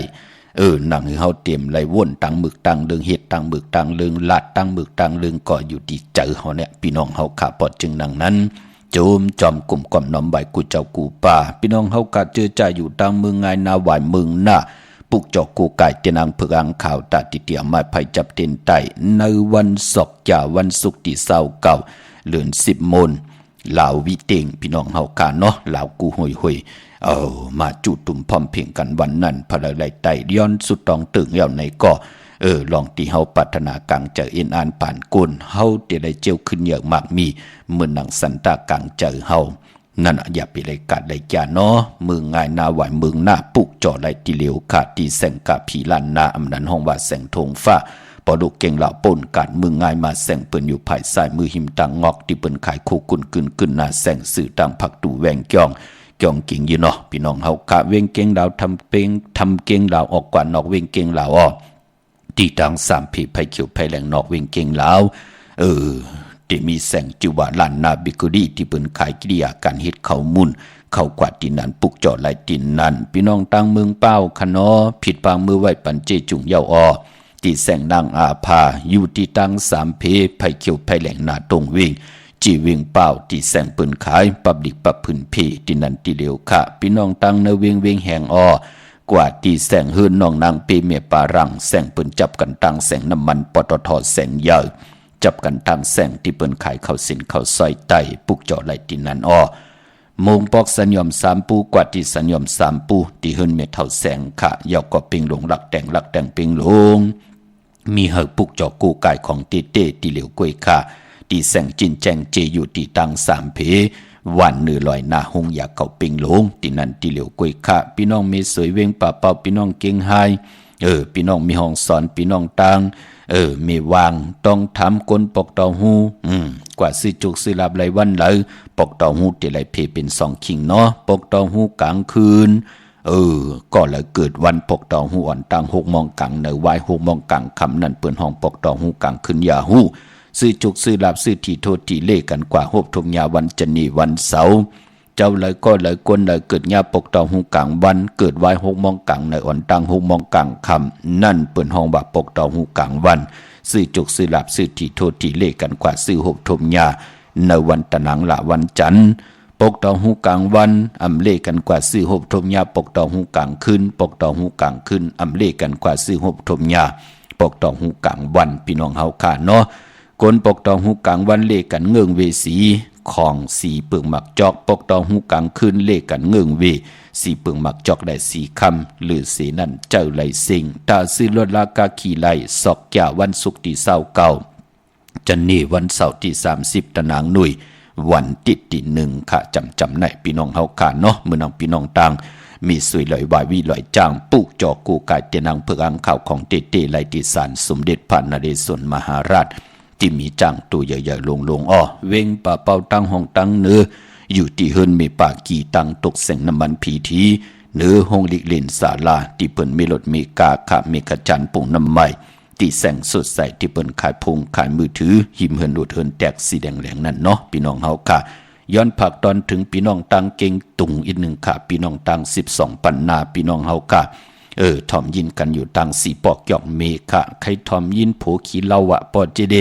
หนังคือเฮาเต็มไลว่นตังหมึกตังเรื่องเฮ็ดตังหมึกตังเรื่องลาดตังหมึกตังเรื่องก็อยู่ที่เจอเฮาเนี่ยพี่น้องเฮาค่ะพอจึงดังนั้นโจมจอมกลุ่มก่อมน้อมใบกูเจ้ากูป่าพี่น้องเฮากะเจอใจอยู่ตังเมืองไงนาหวายเมืองหน้าปุกจอกกูไก่เตนังเพืองข่าวตาติเตียไม้ไผ่จับเต็นไตในวันศกจ่าวันศุกร์ที่29เดือน10มนลาววิเต็งพี่น้องเฮากะเนาะลาวกูห่วยมาจุตุ่มพร้อมเพียงกันวันนั้นพลายไหลไตย้อนสุดตองตึงแล้วในก็ลองที่เฮาปรารถนากังเจอเอ็นอ่านผ่านกุนเฮาเตได้เจียวขึ้นเยอะมากมีเหมือนหนังสันตากังเจอเฮานั่นอย่าไปเลยกัดเลยจ้าเนาะมือง่ายนาไหวมือหน้าปุกจ่อไหลตีเหลียวขาดตีแสงกะผีลันนาอำนันห้องว่าแสงทงฟ้าพอลูกเก่งเหล่าป่นกัดมือง่ายมาแสงเปิ้นอยู่ภายซ้ายมือหิมตังงอกที่เปิ้นขายคู่กุนกึนหน้าแสงสื่อตังผักตูแวงจ้องกิ่งอยู่เนาะพี่น้องเฮากะเวงเก่งดาวทำเก่งดาวออกกว่านอกเวงเก่งดาวตีตัง3ผีไผเขียวไผแหลงนอกเวงเก่งลาวที่มีแสงจิวาลันนาบิกุดีที่เปิ้นขายกิริยาการเฮ็ดข้าวมุนเข้ากว่าดินนั้นปุกจ่อไหลดินนั้นพี่น้องต่างเมืองเป้าคะเนาะผิดปางมือไว้ปันเจจุงเยาที่แสงนางอาภาอยู่ที่ตัง3ผีไผเขียวไผแหลงนาตรงเวงจีเวงเป้าที่แสงเปิ้นขายปับดิกปับพื้นเพที่นั้นที่เดียวค่ะพี่น้องต่างเนเวงแห่งกว่าที่แสงหื้นน้องนางปีเมียปารังแสงเปิ้นจับกันตั้งแสงน้ำมันปตทแสงเยอะจับกันตั้งแสงที่เปิ้นขายข้าวสินข้าวซอยไตปุกจ่อไหลที่นั้น มงปอกสัญญอมสามปูกว่าที่สัญญอมสามปูที่เฮินเมเท่าแสงค่ะยาวก็เปิงหลงหลักแต่งเปิงหลงมีเหือปุกจอกกูกายของเต้เต้ที่เหลียวกวยค่ะที่แสงจินแจงเจอยู่ที่ตังสามเพวันเนื้อลอยหน้าหงอยากเก่าเปิงหลงที่นั่นที่เหลียวกวยค่ะพี่น้องมีสวยเวงป่าเป่าพี่น้องเก่งไฮพี่น้องมีห้องสอนพี่น้องตังมีวางต้องทำก้นปอกเต่าหูกว่าซื้อจุกซื้อลาบไหลวันไหลปอกเต่าหูที่ไหลเพเป็นสองคิงเนาะปอกเต่าหูกลางคืนก็เลยเกิดวันปอกเต่าหูอ่อนตัง6 โมงกลางในวาย6 โมงกลางคำนั่นเปิดห้องปอกเต่าหูกลางคืนยาหูซื้อจุกซื้อลาบซื้อทีโทษทีเล่กันกว่าหบทมยาวันจันนีวันเสาร์เจ้าเลยก็เลยกวนเลยเกิดยาปกเต่าหูกลางวันเกิดไว้6 โมงกลางในอ่อนตัง6 โมงกลางคำนั่นเปิดห้องบาปกเต่าหูกลางวันซื้อจุกซื้อลาบซื้อทีโทษทีเล่กันกว่าซื้อหบทมยาในวันตะหนังละวันจันทร์ปกเต่าหูกลางวันอำเล่กันกว่าซื้อหบทมยาปกเต่าหูกลางคืนปกเต่าหูกลางคืนอำเล่กันกว่าซื้อหบทมยาปกเต่าหูกลางวันพี่น้องเฮาค่ะเนาะคนปกเต่าหูกลางวันเล่กันเงืองเวสีของสีเปิงหมักจอกปกเต่าหูกลางคืนเล่กันเงืองเวสีเปิงหมักจอกได้สีคำหรือสีนั่นเจ้าไหลสิงตาซื้อลดลากาขี่ไหลศอกแก่วันศุกร์ที่29จันนี่วันเสาร์ที่30ตะนางหนุ่ยวันติดที่1ค่ะจำในพี่น้องเฮาค่ะเนาะมื้อนังพี่น้องต่างมีสวยลอยวายวีลอยจางปุกจอกูกายเตนังเพื่ออังข่าวของเตเตไลติสารสมเด็จพระนเรศวรมหาราชที่มีจังตัวใหญ่ๆลงอ้อเว้งป่าเป่าตั้งห้องตั้งเนื้ออยู่ที่เฮิรนมีป่ากีตั้งตกแสงน้ำมันพีทีเนื้อห้องลิกเลนศาลาที่เปิ้นมีรถมีกาขะมีขจันปุ่งน้ำใหม่ที่แสงสดใสที่เปิ้นขายพงขายมือถือหิมเฮิรนโดดเฮิรนแตกสีแดงแหลงนั่นเนาะพี่น้องเฮาค่ะย้อนผักตอนถึงพี่น้องตังเก่งตุงอีก1ค่ะพี่น้องตัง12 ปันนาพี่น้องเฮาค่ะทอมยินกันอยู่ตังสีปอกหยอกเมฆะใครทอมยินโผขีเล่าวะปอเจเด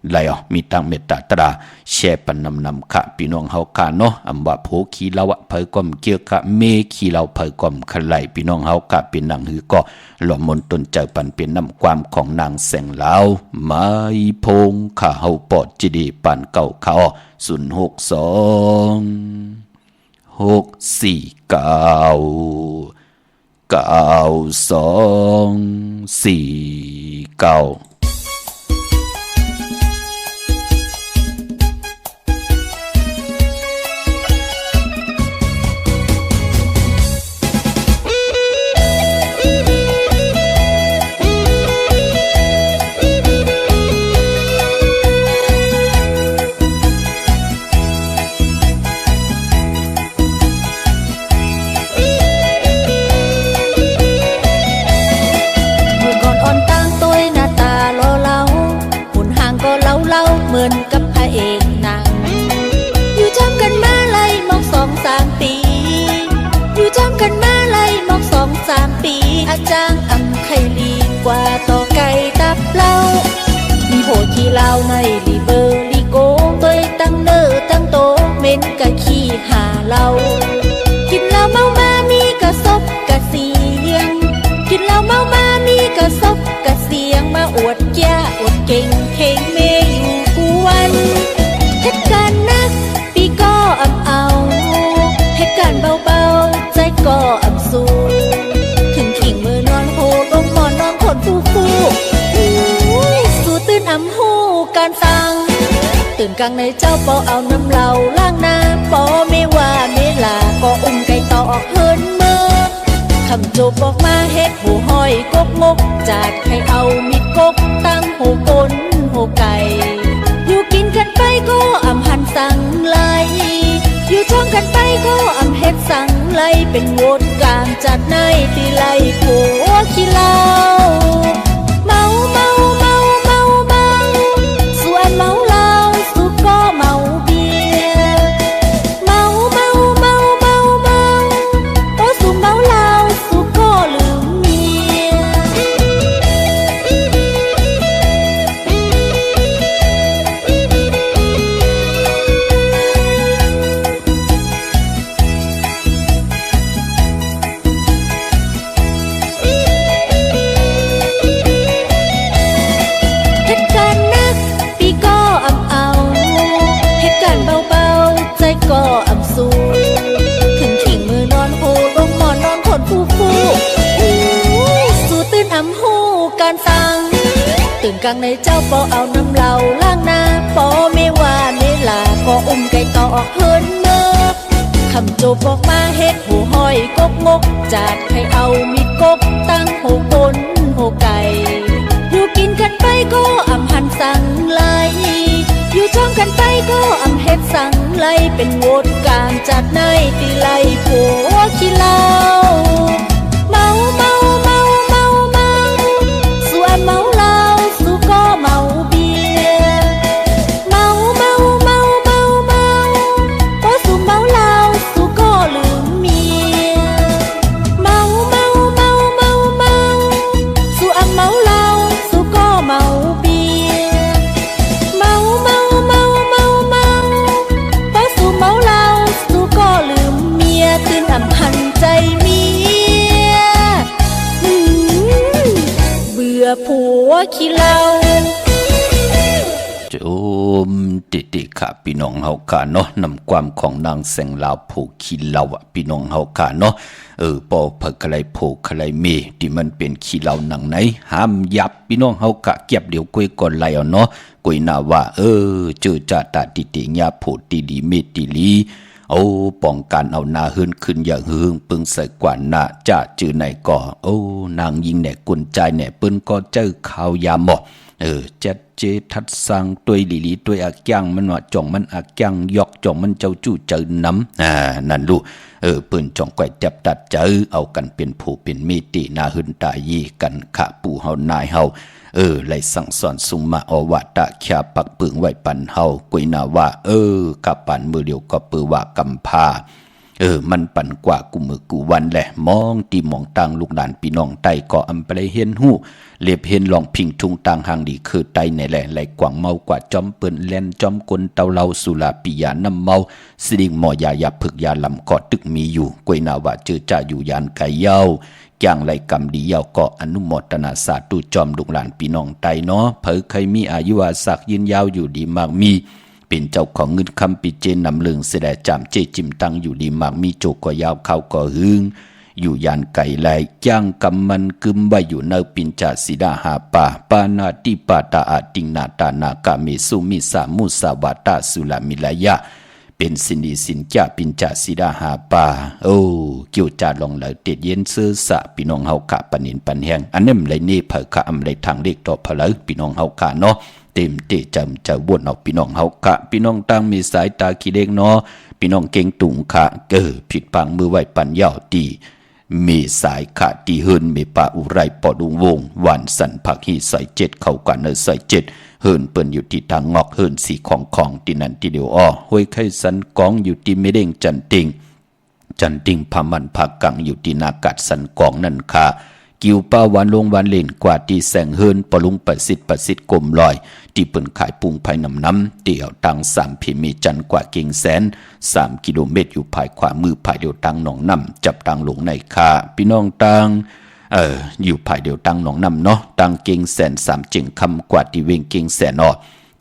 ไหลออกมีตังเมตตาตราแช่ปันนำค่ะพี่น้องเฮาค่ะเนาะอำว่าโผขีเล่าวะเผยก่อมเกี่ยวกะเมขีเล่าเผยก่อมขไหลพี่น้องเฮาค่ะเป็นนางหือก็หล่อมนตนใจปันเป็นน้ำความของนางแสงลาวไม้พงข้าเฮาปอเจเดปันเก่าเขา062 649 9249เหมือนกับพระเอกหนังอยู่จำกันมาเลยมอก2-3 ปีอยู่จำกันมาเลยมอก2-3 ปีอาจารย์อำไข่ลีกว่าต่อไก่ตับเล่ามีโผขี้เล่าในลีเบอร์ลีโกเบยตั้งเนอตั้งโตเม้นกะขี้หาเล่ากินเหล้าเมามามีกระซบกระเสียงกินเหล้าเมามามีกระซบกระเสียงมาอวดแย่อวดเก่งเข่งเมอยู่วันเหตุการณ์นักปีก็อำเอาเหตุการณ์เบาๆใจก็อำสูถึงขิงมือนอนโหลงหมอนนอนขนฟูสู่ตื่นอำหูการสั่งตื่นกลางในเจ้าปอเอาน้ำเหล้าล้างน้ำปอไม่ว่าไม่ลาก็อุ้มไก่ต่อออกเฮิรนเมื่อคำจูบออกมาเฮ็ดหูห้อยกกมกจัดให้เอามิดกกตั้งหูกลหูไก่อยู่กินกันไปก็อำหันสั่งไลอยู่ช่องกันไปก็อำเฮ็ดสั่งไลเป็นโหวตกลางจัดในตีไลผัวขี้เหล้าเมาส่วนเมาเหล้าสุกก็เมาเบียร์เมาโอ้สุเมาเหล้าสุก็ลืมเมีย งกลางในเจ้าปอเอาน้ำเหล่าล้างหน้าปอไม่ว่าไม่ลาก็อุ้มไก่ต่อเฮินเมื่อคำโจบอกมาเฮ็ดหูห้อยกกงกจัดให้เอามีกกตั้งโหกนโหไก่อยู่กินกันไปก็อำหันสั่งไลอยู่จ้องกันไปก็อำเฮ็ดสั่งไลเป็นโหวตการจัดในตีไลผัวขี้เหล้าเมาเมาเมาเมาเมาส่วนเมาเหล้าสู้ก็เมาเบียร์เมาเมาเมาเมาเมาพอสู้เมาเหล้าสู้ก็ลืมเมียเมาเมาเมาเมาเมาสู้อำเมาเหล้าสู้ก็เมาเบียร์เมาเมาเมาเมาเมาพอสู้เมาเหล้าสู้ก็ลืมเมียตื่นอำพันใจเมียเบื่อผัวขี้เหล้าโจมติค่ะพี่น้องเฮาค่ะเนาะนำความของนางแสงลาวผู้ขี้เหล้าพี่น้องเฮาค่ะเนาะปอเผกอะไรโผกอะไรเมที่มันเป็นขี้เหล้าหนังไหนห้ามยับพี่น้องเฮาค่ะเก็บเดี๋ยวกุยก่อนไหลเอาเนาะกุยน่าว่าเจอจ่าตาติติญาโผติดีเมติลีป้องกันเอานาหืนขึ้นอย่างหึงปึงใส่กว่านาจะจือไหนก่อนางยิงแหน่กุนใจแหน่ปึ้นก็เจอข่าวยาหมอจัดเจทัดสังตัวหลีตัวอักยังมันว่าจ่องมันอักยังยอกจ่องมันเจ้าจู่เจอน้ำนั่นลูปืนจ่องก่อยจับตัดเจอเอากันเป็นผู้เป็นมิตินาหืนตายีกันขะปู่เฮานายเฮาไล่สั่งสอนสุมาอวตะแค่ปักปึงไว้ปันเฮากุยนาว่ากับปันมือเดียวก็ปือว่ากำพามันปั่นกว่ากูมือกูวันแหละมองตีมองตังลูกหลานพี่น้องไตก็อำไปเห็นหูเล็บเห็นลองพิงทุงตังหางดีคือไตในแหล่ไหลกว่างเมากว่าจอมเปิ้นแลนจอมกลเตาเหลาสุราปิยาน้ำเมาสิดิงหมอยายาผึกยาลำกอดตึกมีอยู่กุยนาว่าเจอจ่าอยู่ยานไก่เย้าอย่างไรกรรมดีเย้าก็อนุโมทนาสาธุจอมลูกหลานพี่น้องไตเนาะเผยเคยมีอายุวาศักยืนยาวอยู่ดีมากมีเป็นเจ้าของเงินคำปิเจนนำเลืองเสดจามเจจิมตังอยู่ดีมากมีโจกก็ยาวเข้าก็หึงอยู่ยานไก่ไหลจ้างกำมันกึมไว้อยู่เนปินจาสิดาหาป่าปานาติปาตาอาติงนาตานากาเมสุมิสามุสาวาตาสุลามิลายะเป็นสินีสินจาปินจาสิดาหาป่าเกี่ยวจาลองไหลเตียเย็นเสื้อสะพี่น้องเฮากะปนินปันแหงอันนี้ไรนี่เผยกะอำไรทางเล็กต่อเพลพี่น้องเฮากะเนาะเต็มเตจำจะวนเอาพี่น้องเฮากะพี่น้องตั้งมีสายตาขี้เล็กเนาะพี่น้องเก่งตุงค่ะผิดพังมือไหวปันยาวตีมีสายขาตีเฮินมีปะอุไรปอดุงวงวันสันผักฮีใส่เจ็ดเข้ากันใส่เจ็ดเฮินเปิ้นอยู่ที่ทางงอกเฮินสีของที่นั่นที่เดียวห้วยไข่สันกองอยู่ที่ไม่เด้งจันติงพามันผักกังอยู่ที่นากัดสันกองนั่นค่ะกิวป้าวันลงวันเล่นกว่าที่แสงเฮินปลุงประสิทธิ์กลมลอยที่เปิ้นขายปุงภายน้ำเตี่ยวตัง3พิมีจันกว่าเก่งแสน3กิโลเมตรอยู่ภายขวามือภายเดียวตังหนองน้ำจับตังลงในคาพี่น้องตังอยู่ภายเดียวตังหนองน้ำเนาะตังเก่งแสน3เจิงคำกว่าที่เวงเก่งแสน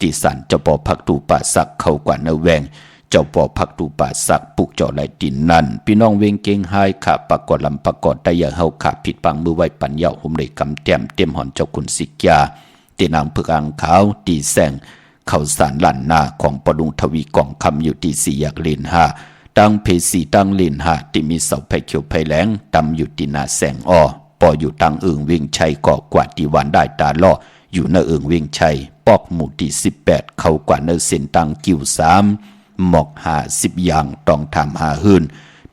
ที่สันเจ้าปอพักตูป่าสักเข้ากว่าเนแวงเจ้าปอพักตูป่าสักปุกเจ้าไหลดินนั่นพี่น้องเวงเก่งหายขาปากกอดลำปากกอดได้อย่าเฮาขาผิดปังมือไว้ปัญญาหุ่มเลยกำเต็มหอนเจ้าคุณสิกยาตีนางพึกอังขาวตีแสงเข้าสารลั่นนาของปดุงทวีกองคำอยู่ที่สี่แยกเลนห้าตั้งเพสีตั้งเลนห้าที่มีเสาไผ่เขียวไผ่แหลงตำอยู่ที่นาแสงปออยู่ตั้งเอิงเวียงชัยก่อกว่าที่วันได้ตาล่ออยู่ในเอิงเวียงชัยปอกหมู่ที่18เข้ากว่าในเส้นตังกิ้ว3หมอก50อย่างต้องทำ5หื่น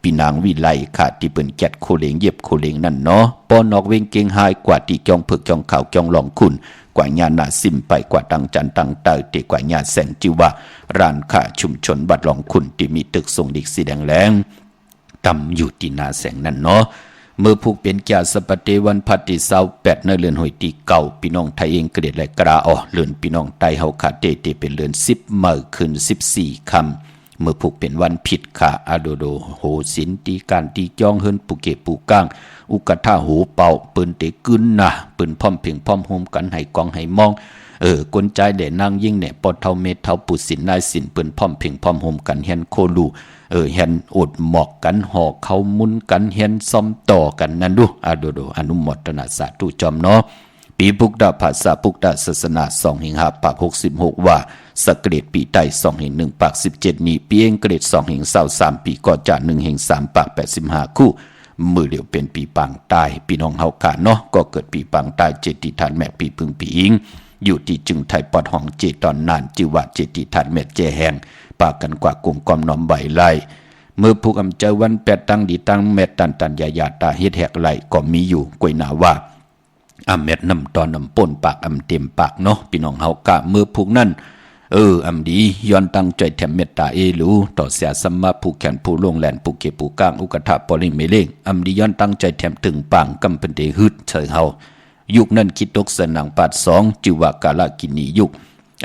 พี่นางวิไลค่ะที่เปิ้นแกดโคเลงเย็บโคเลงนั่นเนาะปอนอกเวงเก่งหายกว่าที่จองเผือกจองขาวจองลองคุณกว่าญาณาซิมไปกว่าตังจันตังเตยตีกว่าญาแสงจิวะร้านค้าชุมชนบัดลองคุณที่มีตึกทรงดิกสีแดงแรงตำอยู่ที่นาแสงนั่นเนาะเมื่อผูกเป็นแก่สปฏิวันพัติเสา8ในเรือนหอยตีเก่าพี่น้องไทยเองกระเด็ดและกระเรือนพี่น้องไทยเฮาขาดเตเป็นเรือน10มื้อคืน14ค่ำเมื่อผูกเป็นวันผิดค่ะอาโดโดโหสินตีการตีจองเฮินปุเกปูก้างอุกท่าหูเป่าปืนเตกึนนะปืนพร้อมเพียงพร้อมโฮมกันให้กองให้มองกลใจเด่นางยิ่งเนี่ยปอเท่าเมเท่าปุสินนายสินปืนพร้อมเพียงพร้อมโฮมกันเฮียนโคลูเฮียนอดหมอกกันห่อเขามุนกันเฮียนซ้อมต่อกันนั่นดูอาโดโดอนุโมทนาสาธุจอมเนาะ ปีพุกดาภาษาพุกดาศาสนา2 หิงหาปาก66ว่าสกเกตปีไต2 หิง1ปาก17นี้ปีเองเกรด2 หิง23ปีก็จะ1 หิง3ปาก85คู่มือเดียวเป็นปีปังใต้พี่น้องเฮากะเนาะก็เกิดปีปังใต้เจติทันแม่ปีพึ่งปีอิงอยู่ที่จึงไทยปอดห้องเจตอนนานจิวัดเจติทันแม่เจแหงปากกันกว่ากลุ่มกอมน้อมใบไล่เมื่อผูกอำเจอวัน8ตั้งดีตั้งเม็ดตันยาตาเฮ็ดแหกไหลก็มีอยู่กวยหนาว่าอำเม็ดน้ำตอนน้ำป่นปากอำเต็มปากเนาะพี่น้องเฮากะเมื่อผูกนั่นอำดีย้อนตั้งใจแถมเมตตารู้ต่อเสียสัมมาผู้แขนผู้ลงแหลนผู้เก็บผู้กลางอุกถาปริเมเลงอำดีย้อนตั้งใจแถมถึงปางกำเป็นเดฮึดเฉยเฮายุคนั้นคิดตกสนังปาด2จิวากาลกินียุค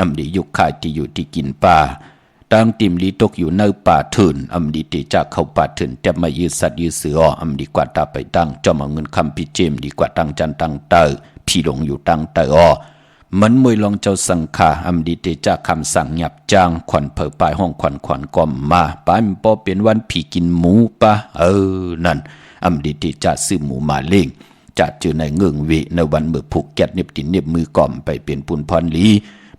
อำดียุคขายที่อยู่ที่กินป่าตั้งติมลีตกอยู่ในป่าเถินอำดีเตจากเข้าป่าเถินแต่มายืดสัตว์ยืดเสืออำดีกว่าตาไปตั้งจอมเอาเงินคำพิเจมดีกว่าตั้งจันตั้งเตอพี่หลงอยู่ตั้งเตอมันมวยลองเจ้าสังขาอำดีเตจากคำสั่งหยับจางขวัญเผยปลายห้องขวัญก่อมมาปายมันพอเป็นวันผีกินหมูปะนั่นอำดีเตจะซื้อหมูมาเล่งจะเจอในเงื่องวิในวันเมื่อผูกแกดเน็บตินเน็บมือก่อมไปเป็นปุนพรลี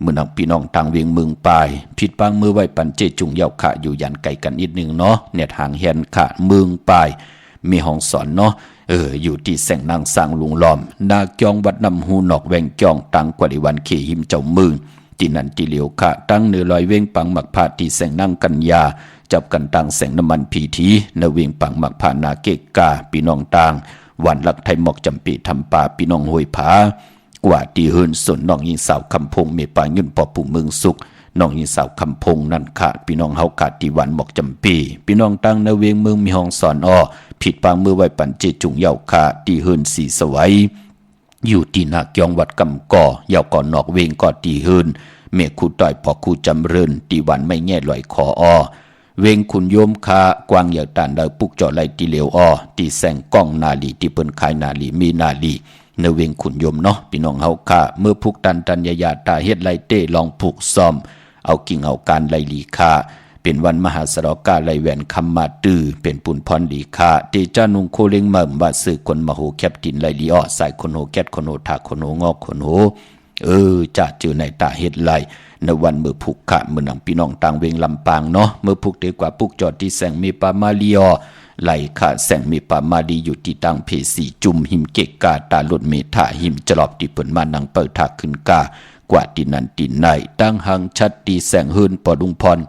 เมื่อนักพี่น้องทางเวียงเมืองปลายผิดปังมือไว้ปันเจจุงเยาขะอยู่ยันไก่กันนิดนึงเนาะเนี่ยทางแฮนขะเมืองปลายมีห้องสอนเนาะอยู่ที่แสงนางสร้างลุงล้อมนาเกียงวัดนำหูนอกแวงเกียงตังกว่าในวันเขหิมเจ้ามือที่นั่นที่เหลียวขะตั้งเนื้อลอยเวงปังหมักผาที่แสงนางกัญญาจับกันตังแสงน้ำมันพีทีเนื้อเวงปังหมักผานาเกกาพี่น้องต่างวันหลักไทยหมอกจำปีทำป่าพี่น้องห้วยผากว่าที่เฮินสนน้องยิงสาวคำพงเมปายุ่นปอปู่เมืองสุขน้องยิงสาวคำพงนั่นค่ะพี่น้องเฮาขาดที่วันหมอกจำปีพี่น้องตั้งเนื้อเวงเมืองมีห้องสอนผิดปางมือไว้ปันเจจุงเยาคาตีเฮินสีสวัยอยู่ที่นาเกียงวัดกำก่อเยาก่อนนอกเวงก่อตีเฮินเมฆคูต่อยพอคูจำเริญตีวันไม่แง่ลอยคอเวงคุณโยมคากวางเหยาตานดาวปุกจ่อไหลตีเหลียวตีแสงก้องนาลีตีเปิ้นขายนาลีมีนาลีเนเวงคุณโยมเนาะพี่น้องเฮาคาเมื่อพุกตันยาตาเฮ็ดไหลเต้ลองผูกซ้อมเอากิ่งเอาการไหลลีคาเป็นวันมหาสรกาไลแหวนคำมาตือเป็นปุนพรดีคาเตจานุงโคเลงมั่มว่าสื่อคนมโหแคบตินไลลีสายคนโหแคดคนโหถาคนโหงอกคนโหจะเจอในตาเฮ็ดไหลในวันเมื่อผูกขะเมื่อนังพี่น้องต่างเวงลำปางเนาะเมื่อผูกเตกว่าผูกจอดที่แสงมีปามาลีไหลขาแสงมีปามาดีอยู่ที่ตั้งเพสีจุ่มหิมเกกาตาหลุดเมถาหิมจลอบที่เปิ่นมานังเปิดถาขึ้นกากว่าที่นันตินในตั้งหังชัดตีแสงเฮินปอดุงพร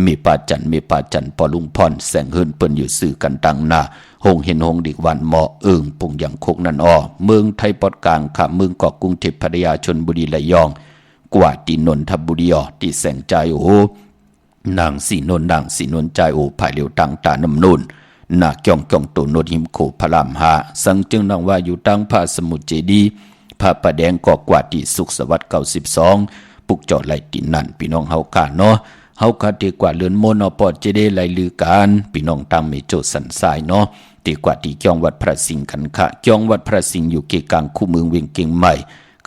มีป่าจันปอลุงพรแสงเฮินเปิ้นอยู่สื่อกันตังหน้าหงเห็นหงดิกวันเหมาะปุ่งอย่างโคกนั่นเมืองไทยปอดกลางขาเมืองเกาะกรุงเทพพัทยาชลบุรีระยองกว่าที่นนทบุรีที่แสงใจนางสีนนใจภายเหลียวตังตาน้ำนุนนาเกียงตัวโนดหิมโขพระรามหาสังจึงนังว่าอยู่ตั้งพระสมุทรเจดีพระประแดงกอกว่าที่สุขสวัสดิ์92ปุกจอดไหลตินนั่นพี่น้องเฮากาเนาะเฮาคาดีกว่าเลือนโมนปอดจะได้ไหลลือการพี่น้องตามเมโจสันสายเนาะดีกว่าที่เกียงวัดพระสิงห์กันค่ะเกียงวัดพระสิงห์อยู่เกกลางคู่เมืองเวียงเก่งใหม่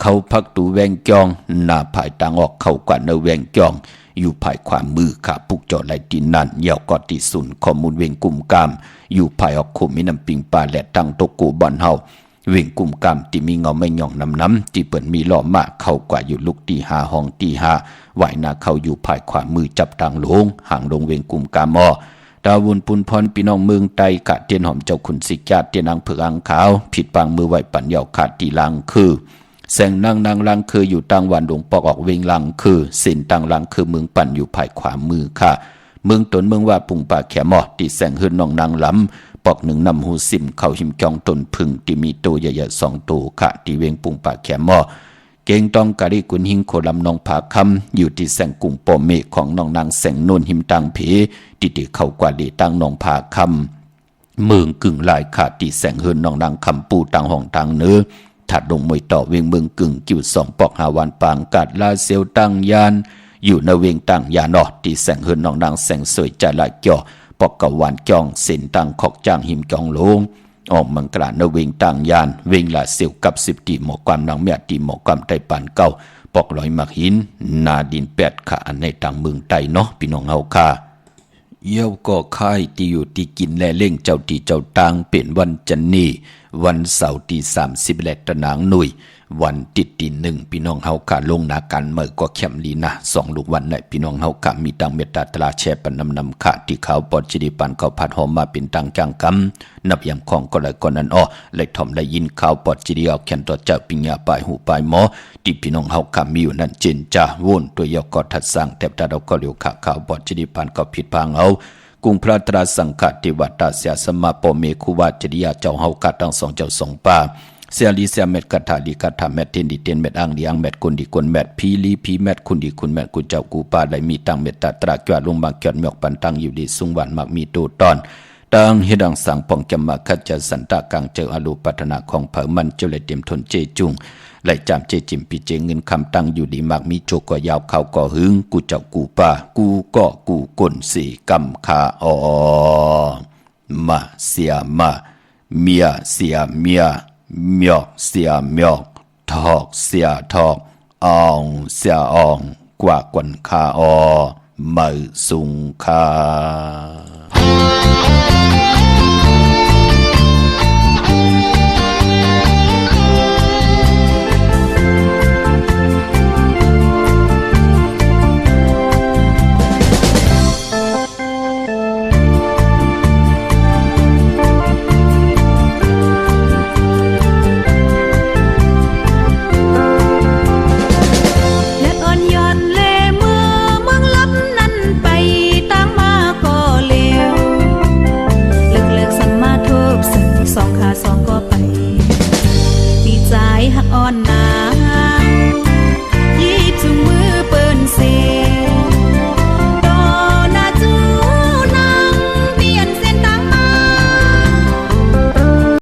เขาพักตูแวงเกียงหน้าภายต่างออกเข้ากว่าเนแวงเกียงอยู่ภายความมือค่ะปุกจอดไหลตินนั่นยาวกอที่ศูนย์ข้อมูลเวียงกุ่มกามอยู่ภายออกคุมีน้ำปิงปลาและตั้งตกกูบ่อนเฮาเวียงกุ่มกามที่มีเงาไม่หย่องน้ำที่เปิ่นมีล้อมาเข้ากว่าอยู่ลุกตี5ห้องตี5ไหวนาเขาอยู่ภายขวามือจับทางลงห่างลงเวงกุมกามดาวุนปุนพรพี่น้องเมืองไตกะเตียนหอมเจ้าขุนสิกาเตียนนางเผือกอังขาวผิดปางมือไหวปัญญาขาดตีลังคือแสงนางลังคืออยู่ตังวันหลวงปอกออกเวงลังคือสินตังลังคือเมืองปั่นอยู่ภายขวามือค่ะเมืองตนเมืองว่าปุงป่าแขมอตีแสงหืนน้องนางล้ำปอกหนึ่งนำหูสิมเข้าหิมจองตนพึ่งที่มีตัวใหญ่ๆ2ตัวค่ะที่เวงปุงป่าแขมอเก่งต้องกะริกุนหิงโคลำนองผาคำอยู่ที่แสงกุ่งปอเมฆของน้องนางแสงนนหิมตังเพที่เข้ากว่าดีตั้งนองผาคำเมืองกึ่งลายขาดที่แสงเฮินน้องนางคำปูตังห้องตังเนื้อถัดลงมวยต่อเวียงเมืองกึ่งกิ่ว2ปอก5วันปางกาดลาเซียวตั้งยานอยู่ในเวียงตั้งยานที่แสงเฮินน้องนางแสงสวยใจลายเกี่ยวปอกกะวันจองเส้นตังขอกจางหิมจองลงออกมังกราในเวงต่างยานเวงลาเสียวกับ10ตีหมอกความนางเมียตีหมอกความไตปานเก้าปอกลอยมักหินนาดิน8ขาในต่างเมืองไตเนาะพี่น้องเฮาค่ะเยี่ยวก็ค่ายที่อยู่ที่กินและเล่งเจ้าที่เจ้าตางเป็นวันจันนี วันเสาร์ที่30แลกตะนางหนุ่ยวันติดตีหนึ่งพี่น้องเฮากะลงนากันเมื่อก็เข้มลีนะ2ลูกวันในพี่น้องเฮากะมีตังเมตตาตลาแชปันนำขะที่เขาปอดจิริปันเขาผัดหอมมาเป็นตังจังกำนับยามของก็เลยก่อนนั้นอ้อเลยถ่อมได้ยินข่าวปอดจิริเอาแขนต่อเจ้าปิญญาปลายหูปลายหมอที่พี่น้องเฮากะมีอยู่นั่นเจนจ้าวนตัวยอกอทัดสร้างแทบตาเราก็เลียวขะข่าวปอดจิริปันก็ผิดพังเอากุงพระตราสังฆติวัตตาเสียสมะปเมคุวาจริยาเจ้าเฮากะทั้งสองเจ้าสองป่าเสียลีเสียเม็ดกะถาลีกะถาเม็ดเทนดิเทนเม็ดอ่างดีอ่างเม็ดคนดีคนเม็ดพีลีพีเม็ดคุณดีคุณเม็ดกูเจ้ากูป่าได้มีตังเม็ดตาตราเกวดลงบางเกียดหมอกปันตังอยู่ดีสุงวันมักมีตูตอนตังเฮดังสังปองจำมาคัจจสันตากังเจออรูปัฒนาของเผอมันเจริญเต็มทนเจจุงไหลจามเจจิมปีเจเงินคำตั้งอยู่ดีมักมีโจกก็ยาวเขาก็หึงกูเจ้ากูป่ากูก็กูกลสีกำคาอมาเสียมาเมียเสียเมียเมียเสียเมียทอกเสียทอกอ่องเสียอ่องกว่ากวนคามือสุงคา